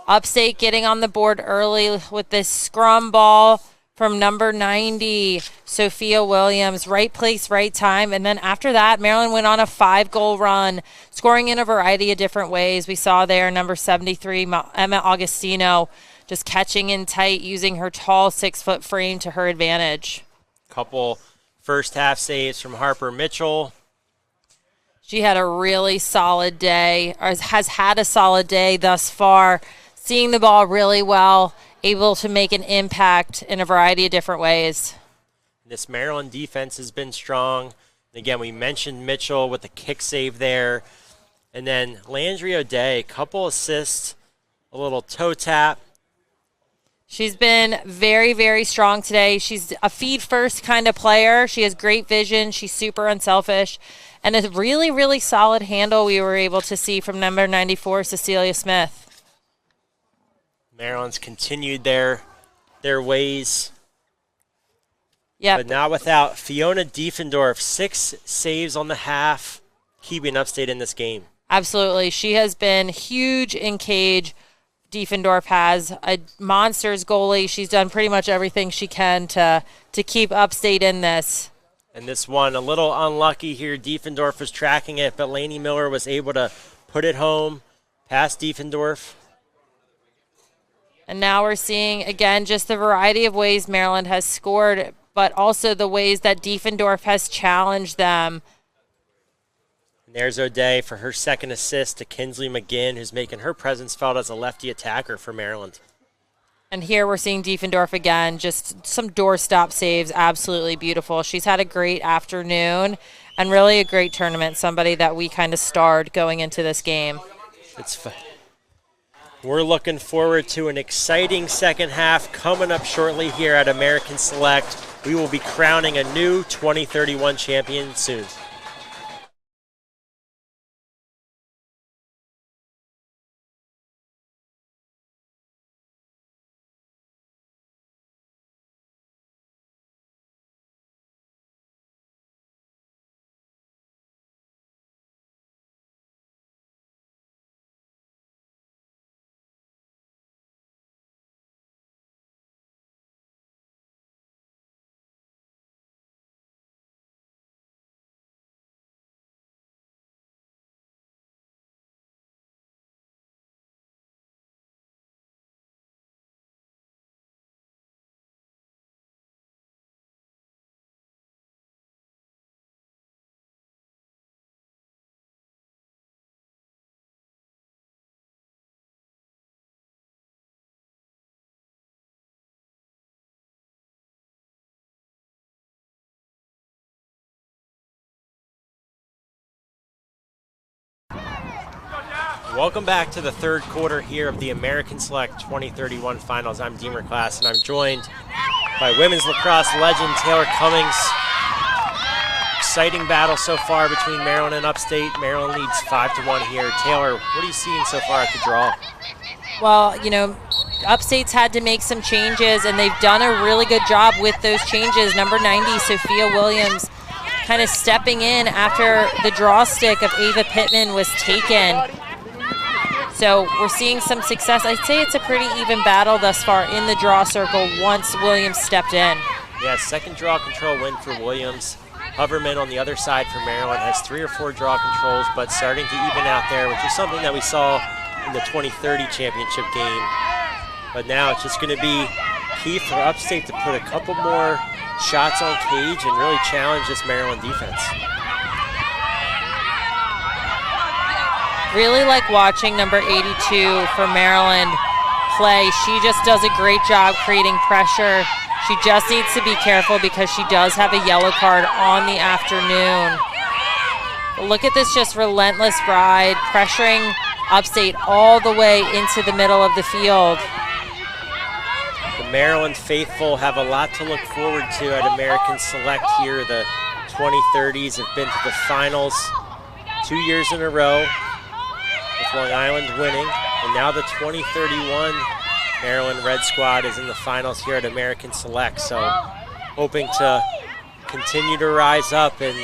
Upstate getting on the board early with this scrum ball from number 90, Sophia Williams. Right place, right time. And then after that, Maryland went on a 5-goal run, scoring in a variety of different ways. We saw there number 73, Emma Augustino, just catching in tight, using her tall 6-foot frame to her advantage. Couple first half saves from Harper Mitchell. She had a really solid day, or has had a solid day thus far, seeing the ball really well, able to make an impact in a variety of different ways. This Maryland defense has been strong. Again, we mentioned Mitchell with the kick save there. And then Landry O'Day, couple assists, a little toe tap. She's been very, very strong today. She's a feed-first kind of player. She has great vision. She's super unselfish. And a really, really solid handle we were able to see from number 94, Cecilia Smith. Maryland's continued their ways. Yep. But not without Fiona Diefendorf, 6 saves on the half, keeping Upstate in this game. Absolutely. She has been huge in cage. Diefendorf has a monsters goalie. She's done pretty much everything she can to keep Upstate in this. And this one, a little unlucky here. Diefendorf was tracking it, but Lainey Miller was able to put it home, past Diefendorf. And now we're seeing, again, just the variety of ways Maryland has scored, but also the ways that Diefendorf has challenged them. And there's O'Day for her second assist to Kinsley McGinn, who's making her presence felt as a lefty attacker for Maryland. And here we're seeing Diefendorf again, just some doorstop saves, absolutely beautiful. She's had a great afternoon and really a great tournament, somebody that we kind of starred going into this game. We're looking forward to an exciting second half coming up shortly here at American Select. We will be crowning a new 2031 champion soon. Welcome back to the third quarter here of the American Select 2031 Finals. I'm Deemer Class, and I'm joined by women's lacrosse legend Taylor Cummings. Exciting battle so far between Maryland and Upstate. Maryland leads 5-1 here. Taylor, what are you seeing so far at the draw? Well, you know, Upstate's had to make some changes, and they've done a really good job with those changes. Number 90, Sophia Williams, kind of stepping in after the draw stick of Ava Pittman was taken. So we're seeing some success. I'd say it's a pretty even battle thus far in the draw circle once Williams stepped in. Yeah, second draw control win for Williams. Hoverman on the other side for Maryland has 3 or 4 draw controls, but starting to even out there, which is something that we saw in the 2030 championship game. But now it's just going to be key for Upstate to put a couple more shots on cage and really challenge this Maryland defense. Really like watching number 82 for Maryland play. She just does a great job creating pressure. She just needs to be careful because she does have a yellow card on the afternoon. But look at this just relentless ride, pressuring Upstate all the way into the middle of the field. The Maryland faithful have a lot to look forward to at American Select here. The 2030s have been to the finals 2 years in a row, with Long Island winning, and now the 2031 Maryland Red Squad is in the finals here at American Select, so hoping to continue to rise up and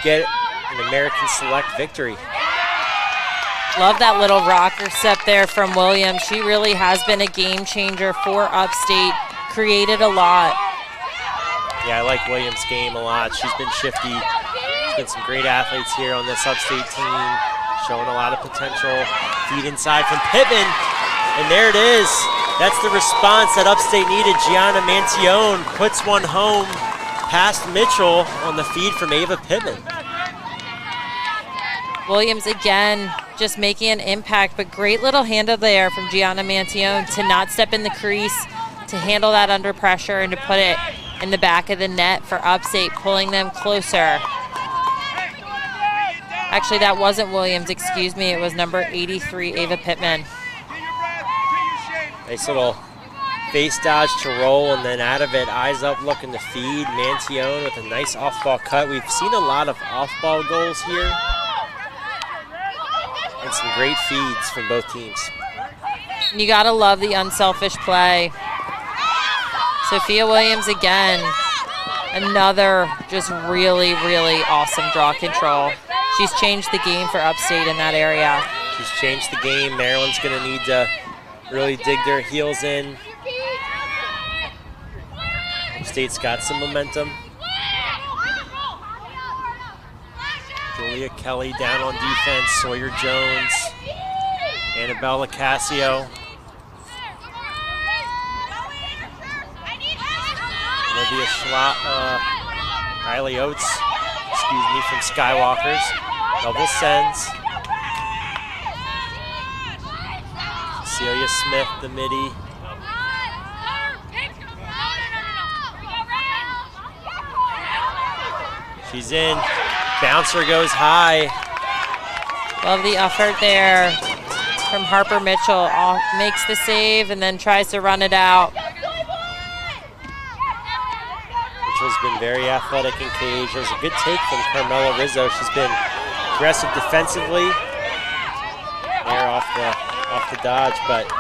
get an American Select victory. Love that little rocker step there from Williams. She really has been a game changer for Upstate, created a lot. Yeah, I like Williams' game a lot. She's been shifty. There's been some great athletes here on this Upstate team, showing a lot of potential. Feed inside from Pittman, and there it is. That's the response that Upstate needed. Gianna Mantione puts one home past Mitchell on the feed from Ava Pittman. Williams again just making an impact, but great little handle there from Gianna Mantione to not step in the crease, to handle that under pressure and to put it in the back of the net for Upstate, pulling them closer. Actually, that wasn't Williams, excuse me. It was number 83, Ava Pittman. Nice little face dodge to roll, and then out of it, eyes up looking to feed. Mantione with a nice off-ball cut. We've seen a lot of off-ball goals here, and some great feeds from both teams. You gotta love the unselfish play. Sophia Williams again, another just really, really awesome draw control. She's changed the game for Upstate in that area. She's changed the game. Maryland's going to need to really dig their heels in. Upstate's got some momentum. Julie Leah Kelly down on defense, Sawyer Jones, Annabella Cassio. Olivia Riley Oates, from Skywalkers. Double sends. Celia Smith, the midi. She's in. Bouncer goes high. Love the effort there from Harper Mitchell. Makes the save and then tries to run it out. Mitchell's been very athletic in cage. There's a good take from Carmela Rizzo. She's been aggressive defensively. There off the dodge, but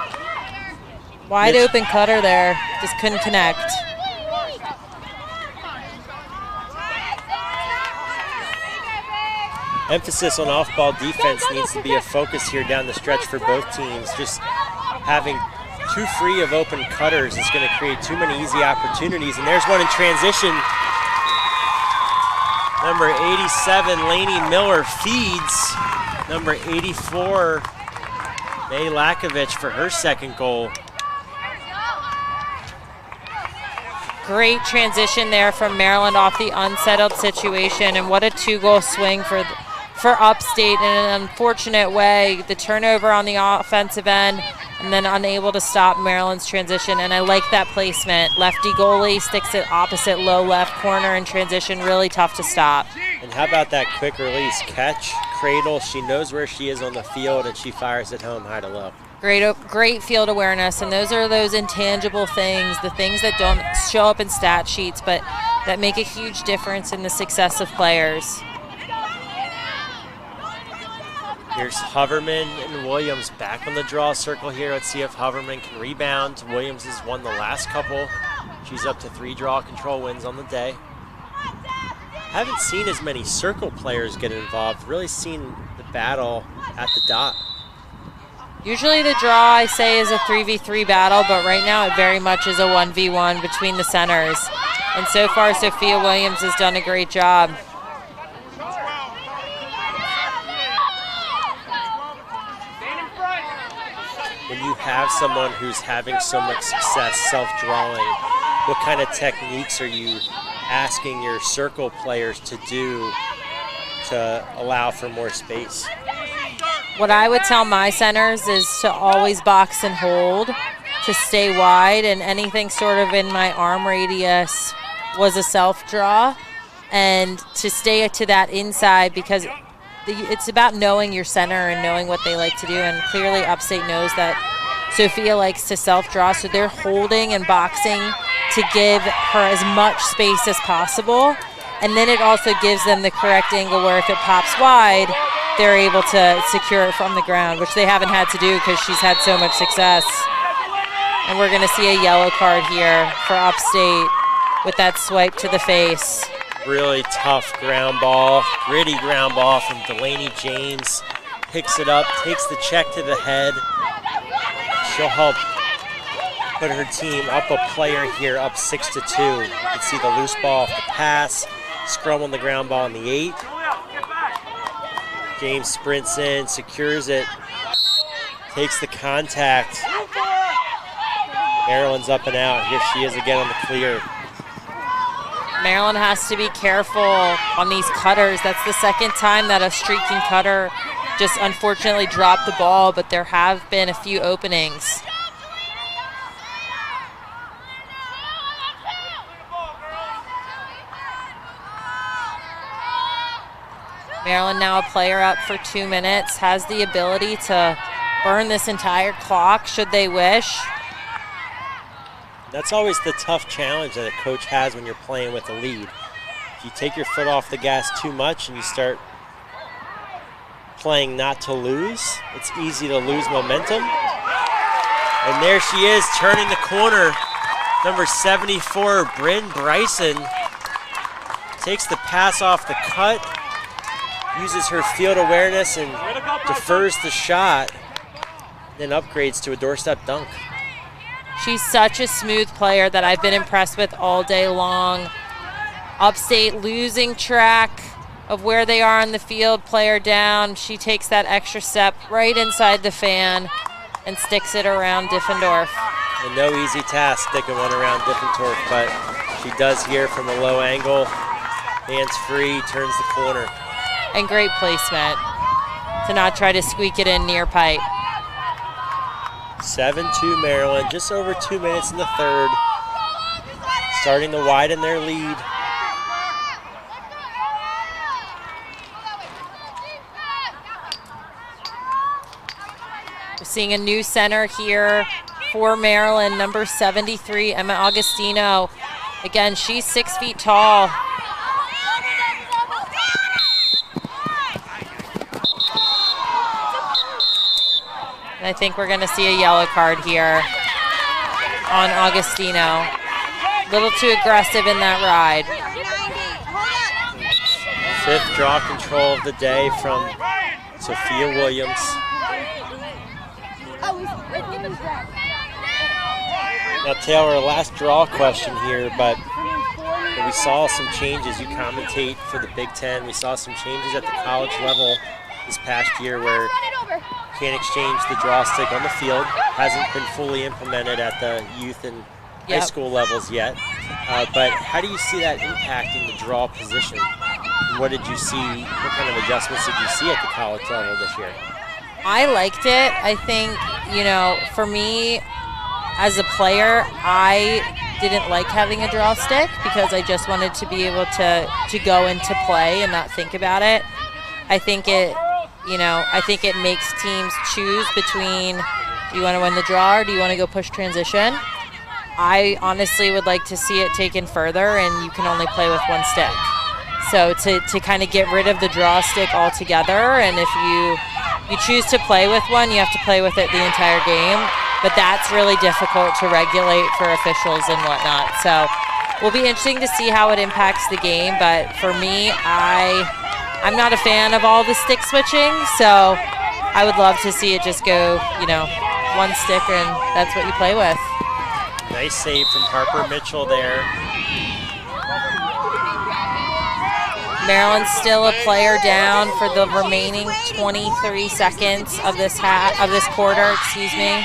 wide open cutter there. Just couldn't connect. Emphasis on off-ball defense needs to be a focus here down the stretch for both teams. Just having too free of open cutters is going to create too many easy opportunities. And there's one in transition. Number 87, Lainey Miller, feeds number 84, May Lakovich, for her second goal. Great transition there from Maryland off the unsettled situation, and what a two-goal swing for Upstate in an unfortunate way. The turnover on the offensive end and then unable to stop Maryland's transition, and I like that placement. Lefty goalie sticks it opposite low left corner in transition, really tough to stop. And how about that quick release? Catch, cradle, she knows where she is on the field and she fires it home high to low. Great field awareness, and those are those intangible things, the things that don't show up in stat sheets, but that make a huge difference in the success of players. Here's Hoverman and Williams back on the draw circle here. Let's see if Hoverman can rebound. Williams has won the last couple. She's up to 3 draw control wins on the day. Haven't seen as many circle players get involved. Really seen the battle at the dot. Usually the draw, I say, is a 3v3 battle, but right now it very much is a 1v1 between the centers. And so far, Sophia Williams has done a great job. When you have someone who's having so much success self-drawing, what kind of techniques are you asking your circle players to do to allow for more space? What I would tell my centers is to always box and hold, to stay wide, and anything sort of in my arm radius was a self-draw, and to stay to that inside, because it's about knowing your center and knowing what they like to do, and clearly Upstate knows that Sophia likes to self-draw, so they're holding and boxing to give her as much space as possible, and then it also gives them the correct angle where if it pops wide, they're able to secure it from the ground, which they haven't had to do because she's had so much success. And we're going to see a yellow card here for Upstate with that swipe to the face. Really tough ground ball, gritty ground ball from Delaney James. Picks it up, takes the check to the head. She'll help put her team up a player here, up 6-2. You can see the loose ball off the pass, scrum on the ground ball in the 8. James sprints in, secures it, takes the contact. Maryland's up and out. Here she is again on the clear. Maryland has to be careful on these cutters. That's the second time that a streaking cutter just unfortunately dropped the ball, but there have been a few openings. Maryland now a player up for 2 minutes, has the ability to burn this entire clock should they wish. That's always the tough challenge that a coach has when you're playing with a lead. If you take your foot off the gas too much and you start playing not to lose, it's easy to lose momentum. And there she is turning the corner. Number 74, Bryn Bryson, takes the pass off the cut, uses her field awareness and defers the shot, then upgrades to a doorstep dunk. She's such a smooth player that I've been impressed with all day long. Upstate losing track of where they are on the field, player down. She takes that extra step right inside the fan and sticks it around Diffendorf. And no easy task sticking one around Diffendorf, but she does here from a low angle. Hands free, turns the corner. And great placement to not try to squeak it in near pipe. 7-2 Maryland, just over 2 minutes in the third. Starting to widen their lead. We're seeing a new center here for Maryland, number 73, Emma Augustino. Again, she's 6 feet tall. And I think we're going to see a yellow card here on Augustino. A little too aggressive in that ride. 5th draw control of the day from Sophia Williams. Now, Taylor, last draw question here, but we saw some changes. You commentate for the Big Ten. We saw some changes at the college level this past year where you can't exchange the draw stick on the field. Hasn't been fully implemented at the youth and high school levels yet. But how do you see that impacting the draw position? What did you see? What kind of adjustments did you see at the college level this year? I liked it. I think, you know, for me as a player, I didn't like having a draw stick because I just wanted to be able to go into play and not think about it. I think it, you know, I think it makes teams choose between, do you want to win the draw or do you want to go push transition? I honestly would like to see it taken further, and you can only play with one stick. So to kind of get rid of the draw stick altogether, and if you choose to play with one, you have to play with it the entire game. But that's really difficult to regulate for officials and whatnot. So will be interesting to see how it impacts the game. But for me, I'm not a fan of all the stick switching, so I would love to see it just go, you know, one stick and that's what you play with. Nice save from Harper Mitchell there. Maryland's still a player down for the remaining 23 seconds of this quarter, excuse me.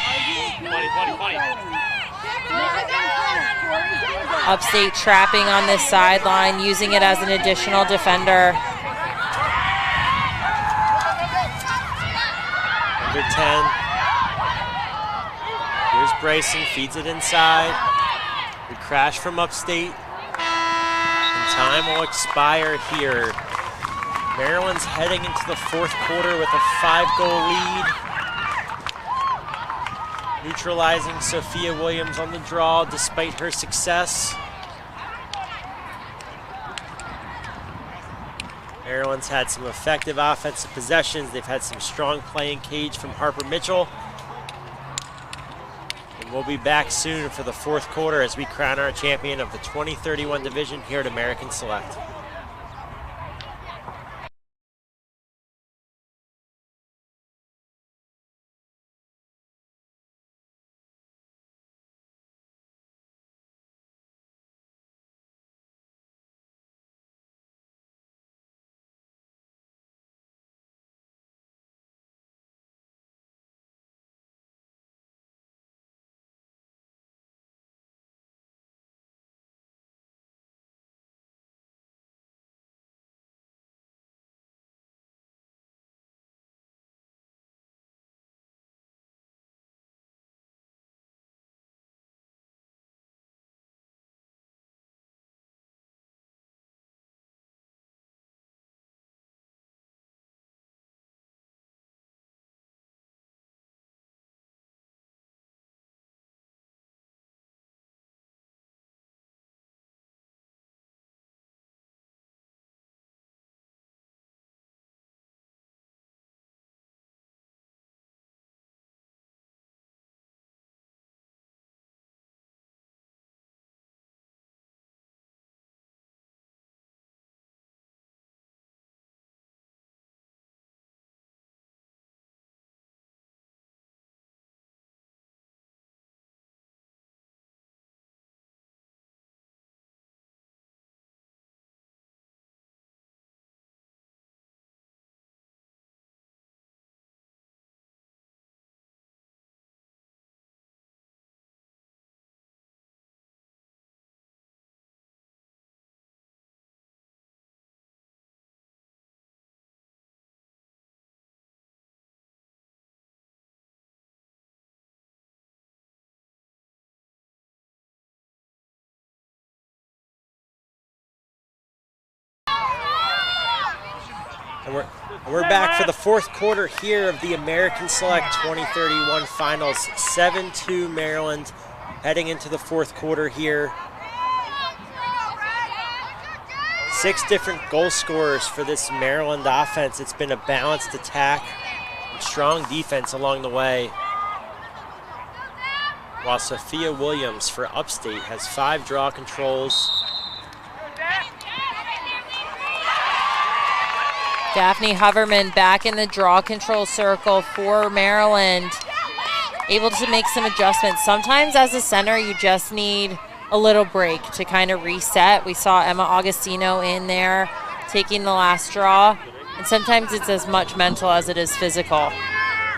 Upstate trapping on this sideline, using it as an additional defender. Under 10. Here's Bryson, feeds it inside. We crash from Upstate. And time will expire here. Maryland's heading into the fourth quarter with a 5-goal lead. Neutralizing Sophia Williams on the draw despite her success. Maryland's had some effective offensive possessions. They've had some strong play in cage from Harper Mitchell. And we'll be back soon for the fourth quarter as we crown our champion of the 2031 division here at American Select. We're back for the fourth quarter here of the American Select 2031 Finals. 7-2 Maryland heading into the fourth quarter here. 6 different goal scorers for this Maryland offense. It's been a balanced attack and strong defense along the way. While Sophia Williams for Upstate has 5 draw controls. Daphne Hoverman back in the draw control circle for Maryland. Able to make some adjustments. Sometimes as a center, you just need a little break to kind of reset. We saw Emma Augustino in there taking the last draw. And sometimes it's as much mental as it is physical.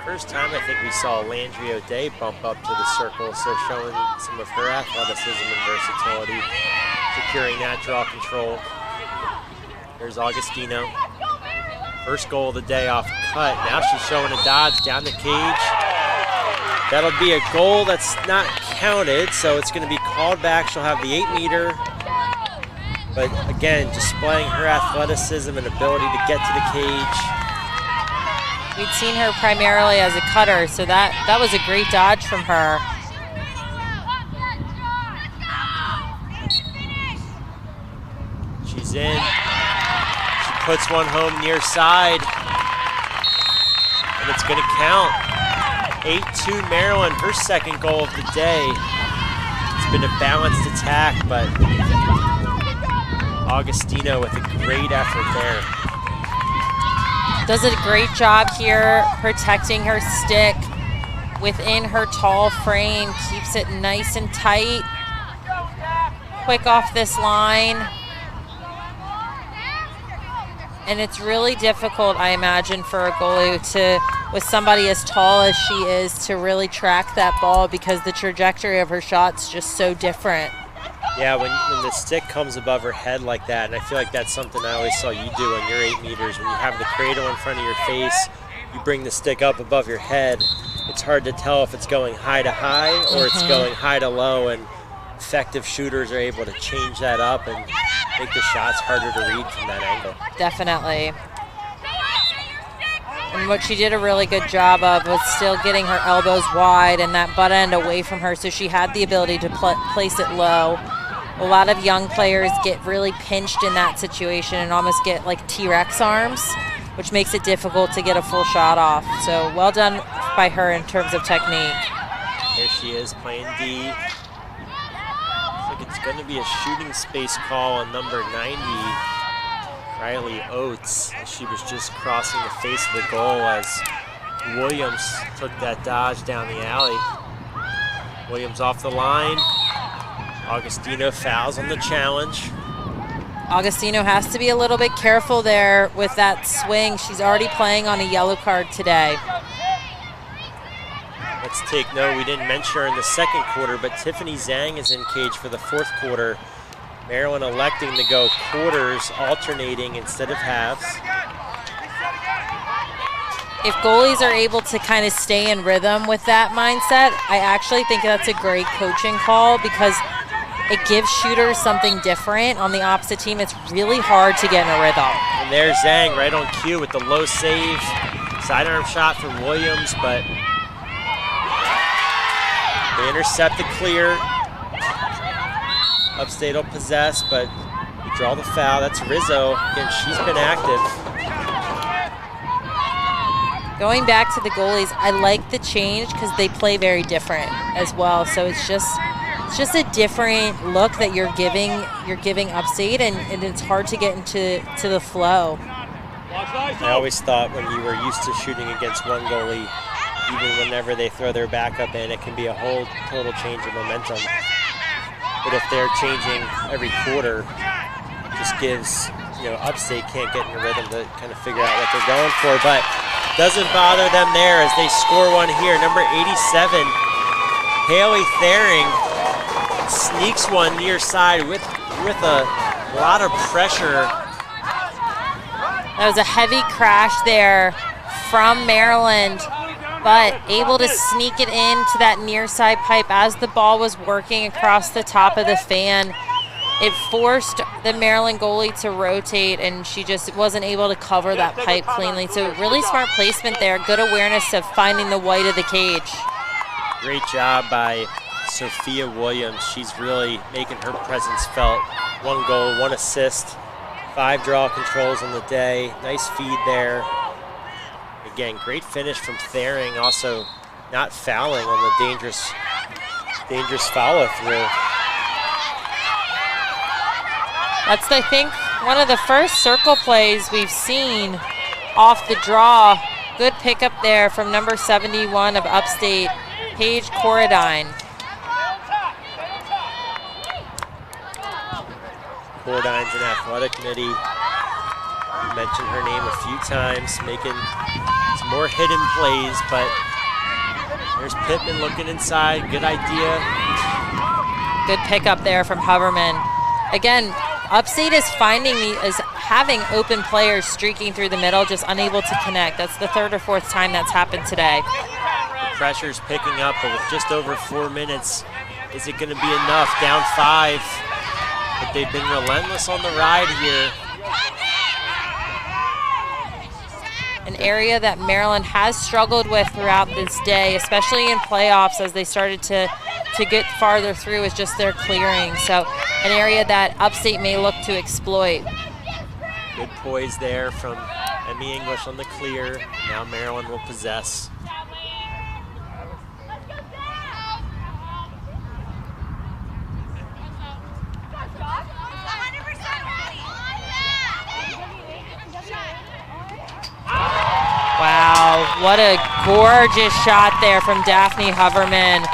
First time I think we saw Landry O'Day bump up to the circle, so showing some of her athleticism and versatility, securing that draw control. There's Augustino. First goal of the day off a cut. Now she's showing a dodge down the cage. That'll be a goal that's not counted, so it's going to be called back. She'll have the 8-meter. But again, displaying her athleticism and ability to get to the cage. We'd seen her primarily as a cutter, so that was a great dodge from her. She's in. She puts one home near side. And it's going to count. 8-2 Maryland, her second goal of the day. It's been a balanced attack, but Augustino with a great effort there. Does a great job here protecting her stick within her tall frame. Keeps it nice and tight. Quick off this line. And it's really difficult, I imagine, for a goalie to, with somebody as tall as she is, to really track that ball because the trajectory of her shot's just so different. Yeah, when the stick comes above her head like that, and I feel like that's something I always saw you do on your 8 meters. When you have the cradle in front of your face, you bring the stick up above your head. It's hard to tell if it's going high to high or it's going high to low, and effective shooters are able to change that up and make the shots harder to read from that angle. Definitely. And what she did a really good job of was still getting her elbows wide and that butt end away from her, so she had the ability to place it low. A lot of young players get really pinched in that situation and almost get like T-Rex arms, which makes it difficult to get a full shot off. So well done by her in terms of technique. There she is playing D. Looks like it's going to be a shooting space call on number 90, Riley Oates. She was just crossing the face of the goal as Williams took that dodge down the alley. Williams off the line. Augustino fouls on the challenge. Augustino has to be a little bit careful there with that swing. She's already playing on a yellow card today. Let's take note, we didn't mention her in the second quarter, but Tiffany Zhang is in cage for the fourth quarter. Maryland electing to go quarters, alternating instead of halves. If goalies are able to kind of stay in rhythm with that mindset, I actually think that's a great coaching call because it gives shooters something different. On the opposite team, it's really hard to get in a rhythm. And there's Zhang right on cue with the low save. Sidearm shot from Williams, but they intercept the clear. Upstate will possess, but we draw the foul. That's Rizzo. Again, she's been active. Going back to the goalies, I like the change because they play very different as well. So it's just a different look that you're giving Upstate, and it's hard to get into the flow. I always thought when you were used to shooting against one goalie, even whenever they throw their backup in, it can be a whole total change of momentum. But if they're changing every quarter, it just gives, Upstate can't get in a rhythm to kind of figure out what they're going for, but doesn't bother them there as they score one here. Number 87, Haley Thering sneaks one near side with a lot of pressure. That was a heavy crash there from Maryland, but able to sneak it into that near side pipe as the ball was working across the top of the fan. it forced the Maryland goalie to rotate, and she just wasn't able to cover that pipe cleanly. So really smart placement there, good awareness of finding the white of the cage. Great job by Sophia Williams. She's really making her presence felt. 1 goal, 1 assist, 5 draw controls on the day. Nice feed there. Again, great finish from Thering, also not fouling on the dangerous follow through. That's, I think, one of the first circle plays we've seen off the draw. Good pickup there from number 71 of Upstate, Paige Corradine. Corradine's an athletic committee. Mentioned her name a few times, making some more hidden plays, but there's Pittman looking inside, good idea. Good pickup there from Hoverman. Again, Upstate is having open players streaking through the middle, just unable to connect. That's the 3rd or 4th time that's happened today. The pressure's picking up, but with just over 4 minutes, is it gonna be enough? Down 5, but they've been relentless on the ride here. An area that Maryland has struggled with throughout this day, especially in playoffs as they started to get farther through, is just their clearing. So an area that Upstate may look to exploit. Good poise there from Emmy English on the clear. Now Maryland will possess. Wow, what a gorgeous shot there from Daphne Hoverman.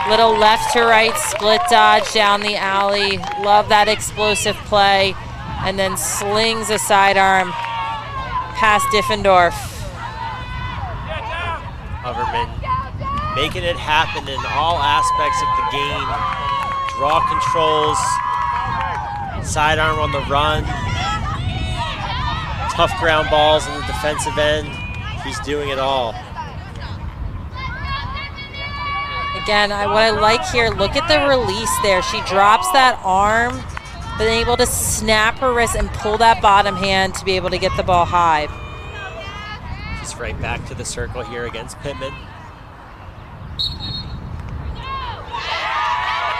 Little left to right split dodge down the alley. Love that explosive play. And then slings a sidearm past Diffendorf. Hoverman making it happen in all aspects of the game. Draw controls, sidearm on the run, tough ground balls in the defensive end. She's doing it all. Again, what I like here, look at the release there. She drops that arm, but then able to snap her wrist and pull that bottom hand to be able to get the ball high. Just right back to the circle here against Pittman.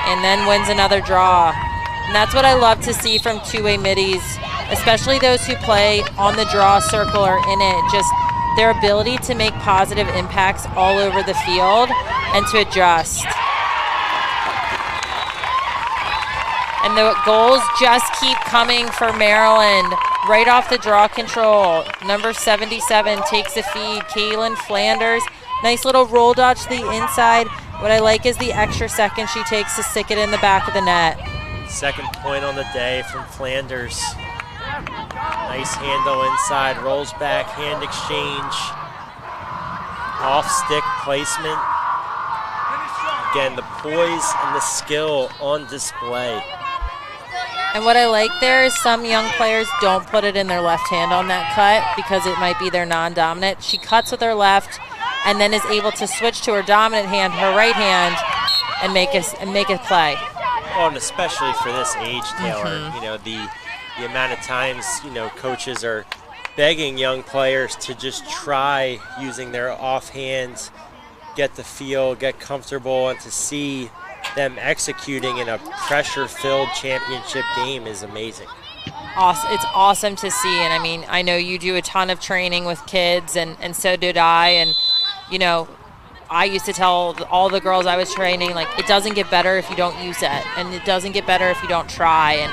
And then wins another draw. And that's what I love to see from two-way middies, especially those who play on the draw circle or in it. Just their ability to make positive impacts all over the field and to adjust. And the goals just keep coming for Maryland. Right off the draw control, number 77 takes a feed. Kaylin Flanders, nice little roll dodge to the inside. What I like is the extra second she takes to stick it in the back of the net. Second point on the day from Flanders. Nice handle inside, rolls back, hand exchange. Off stick placement. Again, the poise and the skill on display. And what I like there is some young players don't put it in their left hand on that cut because it might be their non-dominant. She cuts with her left and then is able to switch to her dominant hand, her right hand, and make a play. Well, and especially for this age, Taylor, you know, the amount of times, you know, coaches are begging young players to just try using their offhand, get the feel, get comfortable, and to see them executing in a pressure-filled championship game is amazing. Awesome. It's awesome to see, and I mean, I know you do a ton of training with kids, and so did I, and you know, I used to tell all the girls I was training, like, it doesn't get better if you don't use it, and it doesn't get better if you don't try, and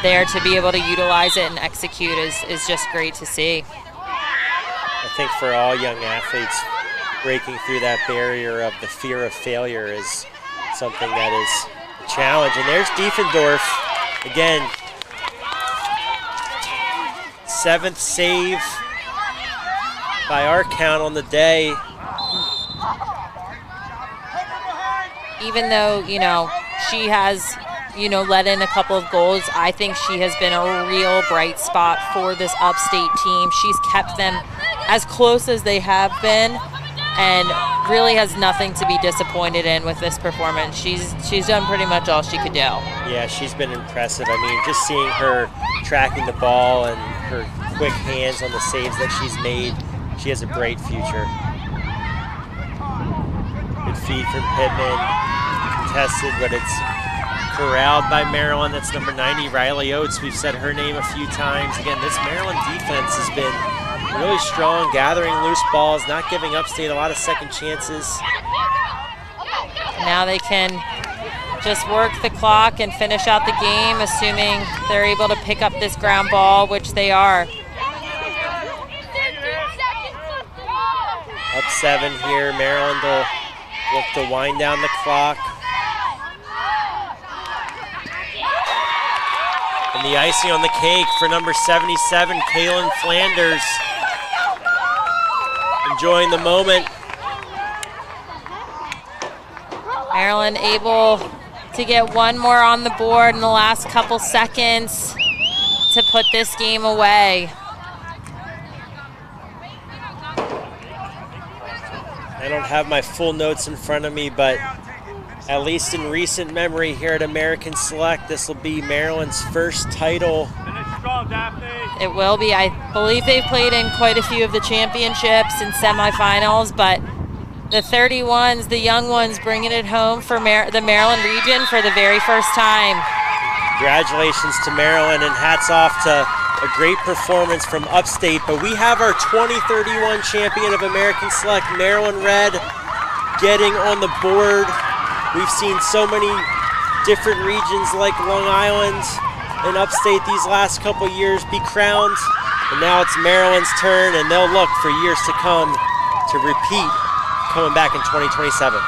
there to be able to utilize it and execute is just great to see. I think for all young athletes, breaking through that barrier of the fear of failure is something that is a challenge. And there's Diffendorf again. 7th save by our count on the day. Even though, you know, she has, you know, let in a couple of goals, I think she has been a real bright spot for this Upstate team. She's kept them as close as they have been and really has nothing to be disappointed in with this performance. She's done pretty much all she could do. Yeah, she's been impressive. I mean, just seeing her tracking the ball and her quick hands on the saves that she's made, she has a bright future. Good feed from Pittman, contested, but it's corralled by Maryland. That's number 90, Riley Oates. We've said her name a few times. Again, this Maryland defense has been really strong, gathering loose balls, not giving Upstate a lot of second chances. Now they can just work the clock and finish out the game, assuming they're able to pick up this ground ball, which they are. Up 7 here. Maryland will look to wind down the clock. And the icing on the cake for number 77, Kaylin Flanders. Enjoying the moment. Maryland able to get one more on the board in the last couple seconds to put this game away. I don't have my full notes in front of me, but at least in recent memory here at American Select, this will be Maryland's first title. It will be. I believe they've played in quite a few of the championships and semifinals, but the 31s, the young ones, bringing it home for the Maryland region for the very first time. Congratulations to Maryland, and hats off to a great performance from Upstate. But we have our 2031 champion of American Select, Maryland Red, getting on the board. We've seen so many different regions like Long Island and Upstate these last couple years be crowned, and now it's Maryland's turn, and they'll look for years to come to repeat, coming back in 2027.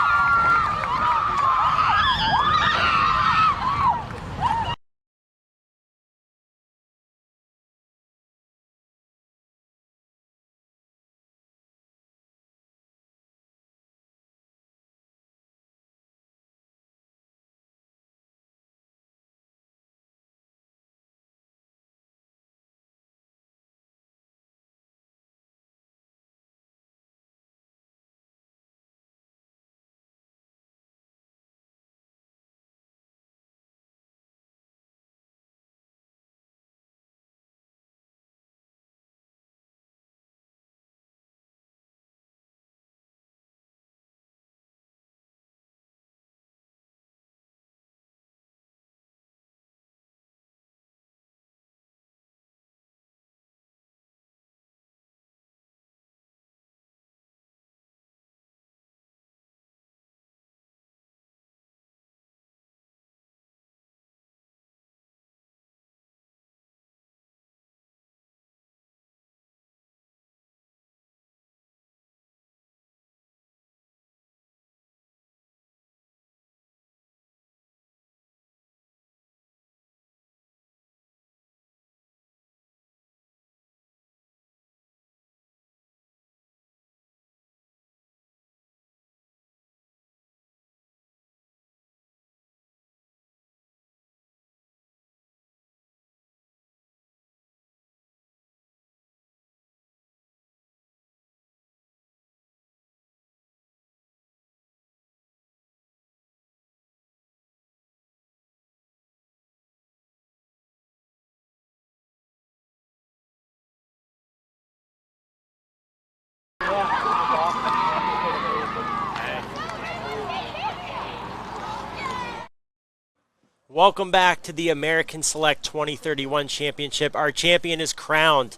Welcome back to the American Select 2031 Championship. Our champion is crowned,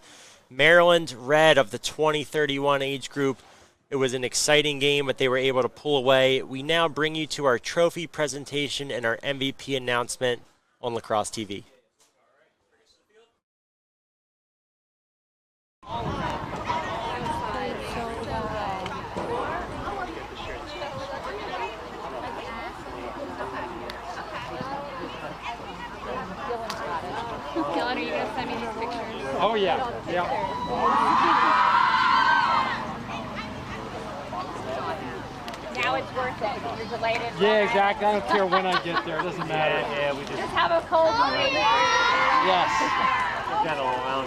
Maryland Red of the 2031 age group. It was an exciting game, but they were able to pull away. We now bring you to our trophy presentation and our MVP announcement on Lacrosse TV. Dylan, are you going to send me these pictures? Oh, yeah. Yeah. Now it's worth it. You're delighted. Yeah, exactly. I don't care when I get there. It doesn't matter. Yeah, we just Just have a cold one. Yes. got a little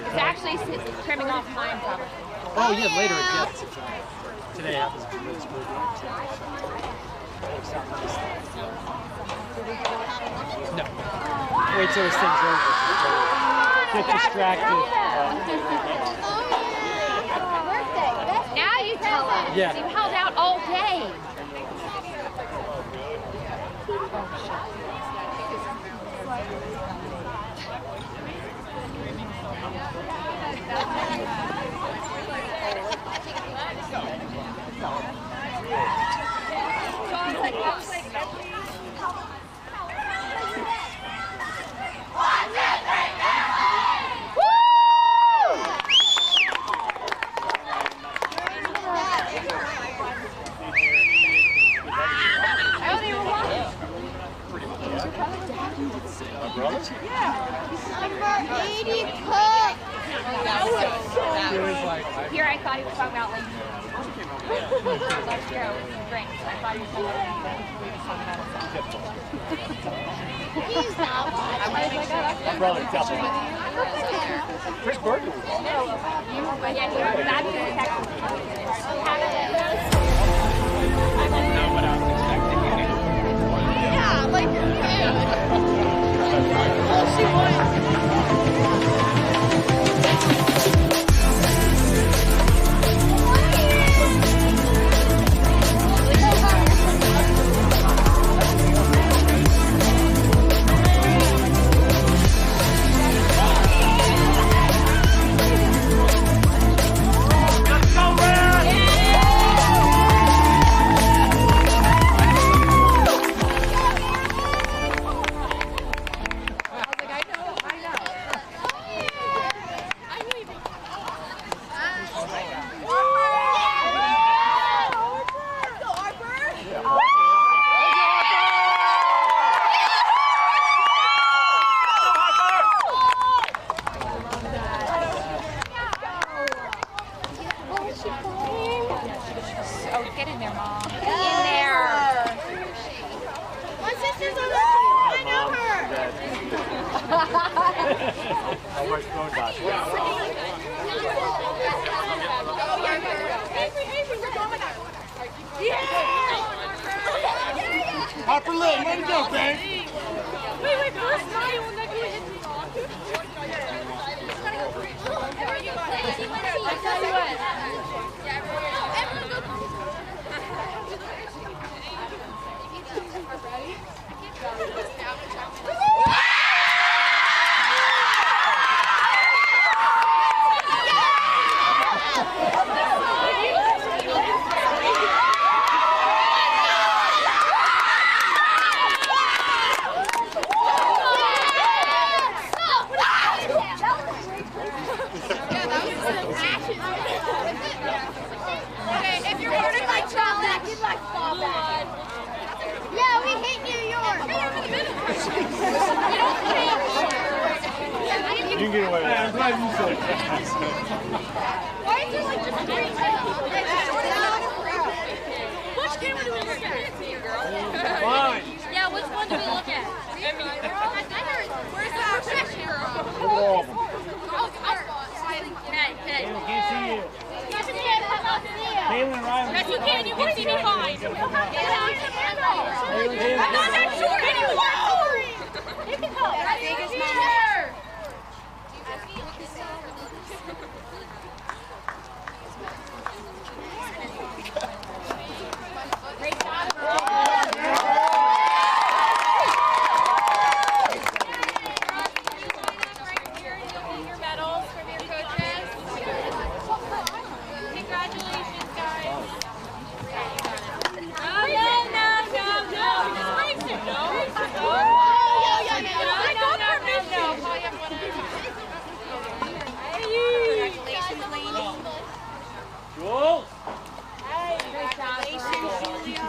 It's actually trimming off time, probably. Oh, yeah, later it gets. Today happens to be this group. No. Wait till this thing's over. Get distracted. Now you tell us. Yeah. You held out all day. Here, I thought he was talking about like. Let's go. Drinks. I thought he was talking about He's not. My brother definitely. Chris Burton was on. Yeah, that's his text. Not what I was expecting. Yeah, like you're good. Well, she was. Get in there, Mom. Get in there. My sister's on the phone. I know her. How much phone dots? Hopper Lynn, way to go, babe. Wait, first time when that hit me off. I tell you what. Okay, if you're holding my chocolate, give my ball back. Yeah, we hate New York. You can get away with that. I'm glad you said it. Why is there like just three Which game do we look at? Fine. Yeah, which one do we look at? Where's the obsession? Hey. Can't see you. Kaylin Ryan. Yes, you can. You can see me fine. I'm not that short anymore. You can help. How big is my hair? Great job, girl. Your medals from your coaches. Congratulations, guys. Cool. Hey, congratulations, Julia.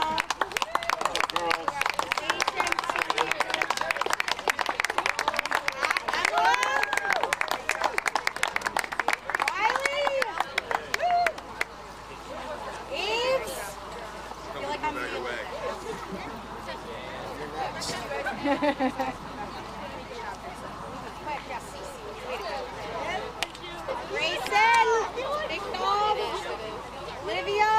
Grayson, Big Dog, Olivia,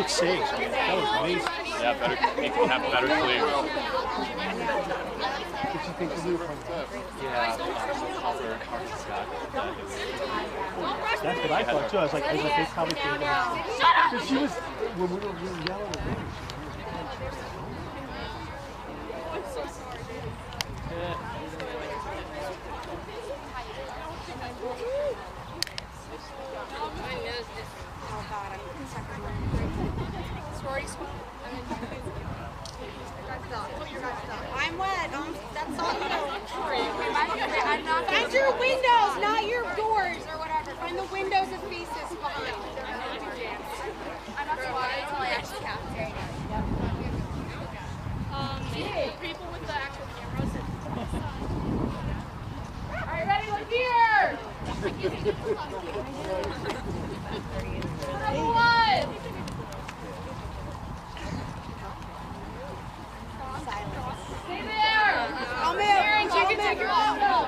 Great saves. That was amazing. Yeah, better, make them have better clear. What you think of you from Yeah, Scott. That's what I thought too. I was like, they probably think about it. Because she was, when we were yelling at her, I'm so sorry. Oh God, I'm wet. That's all you know. I'm not. Find your windows, not your doors or whatever. Find the windows and faces behind. I'm not sure why until I actually have to. People with the actual cameras. All right, ready? Look here. Number one. Stay there. I'll move. Aaron, you can take your medal.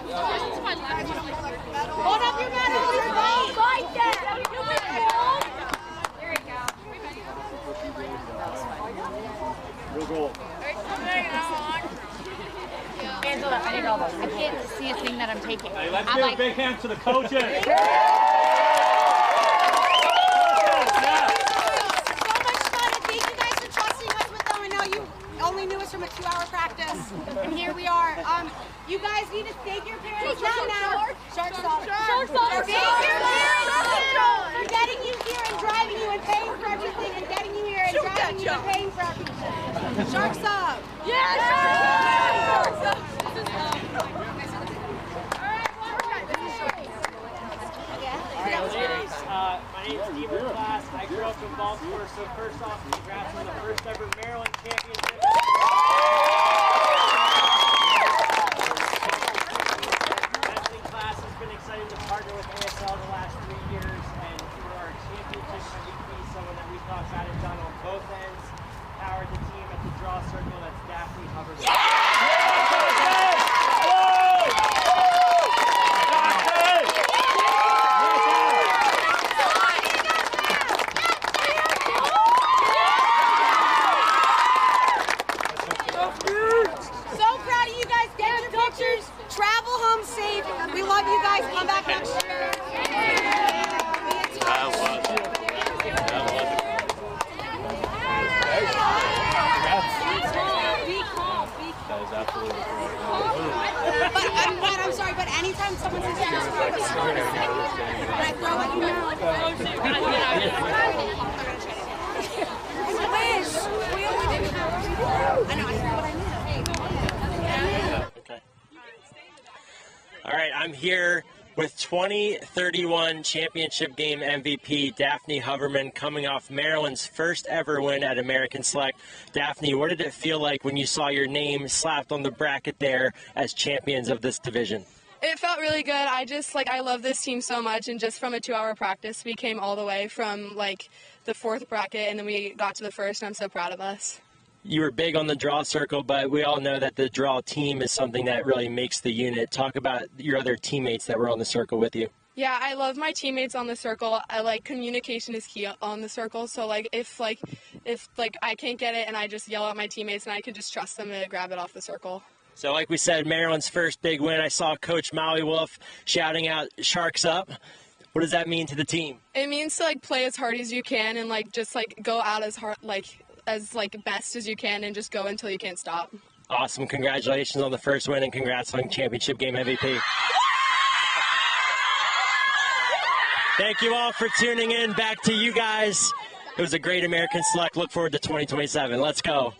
Hold up your medal. Don't fight that. There you go. real goal. Angela, I need all those. I can't see a thing that I'm taking. Hey, let's I'm give like, a big hand to the coaches. Only knew us from a 2-hour practice, and here we are. You guys need to thank your parents now. Sharks off. Sharks off. Thank your parents for getting you here and driving you and paying for everything, and getting you here and driving you and paying for everything. Sharks up. Yeah, sharks up. My name's Steven Class. I grew up in Baltimore, so first off, congrats on the first ever Maryland championship. Wrestling Class has been excited to partner with ASL the last 3 years, and for our championship MVP, someone that we thought got it done on both ends, powered the team at the draw circle. That's Daphne Hubbard. Travel home safe. We love you guys. Come back next year. That is absolutely correct. I'm sorry, but anytime someone says yes, I throw it, you know. I know, I know what I mean. Okay. All right, I'm here with 2031 championship game MVP Daphne Huberman, coming off Maryland's first ever win at American Select. Daphne, what did it feel like when you saw your name slapped on the bracket there as champions of this division? It felt really good. I love this team so much, and just from a 2-hour practice, we came all the way from the 4th bracket, and then we got to the 1st, and I'm so proud of us. You were big on the draw circle, but we all know that the draw team is something that really makes the unit. Talk about your other teammates that were on the circle with you. Yeah, I love my teammates on the circle. Communication is key on the circle. So if I can't get it and I just yell at my teammates, and I can just trust them to grab it off the circle. So like we said, Maryland's first big win. I saw Coach Maui Wolf shouting out "Sharks up." What does that mean to the team? It means to play as hard as you can and go out as hard as best as you can, and just go until you can't stop. Awesome. Congratulations on the first win, and congrats on championship game MVP. Thank you all for tuning in. Back to you guys. It was a great American Select. Look forward to 2027. Let's go.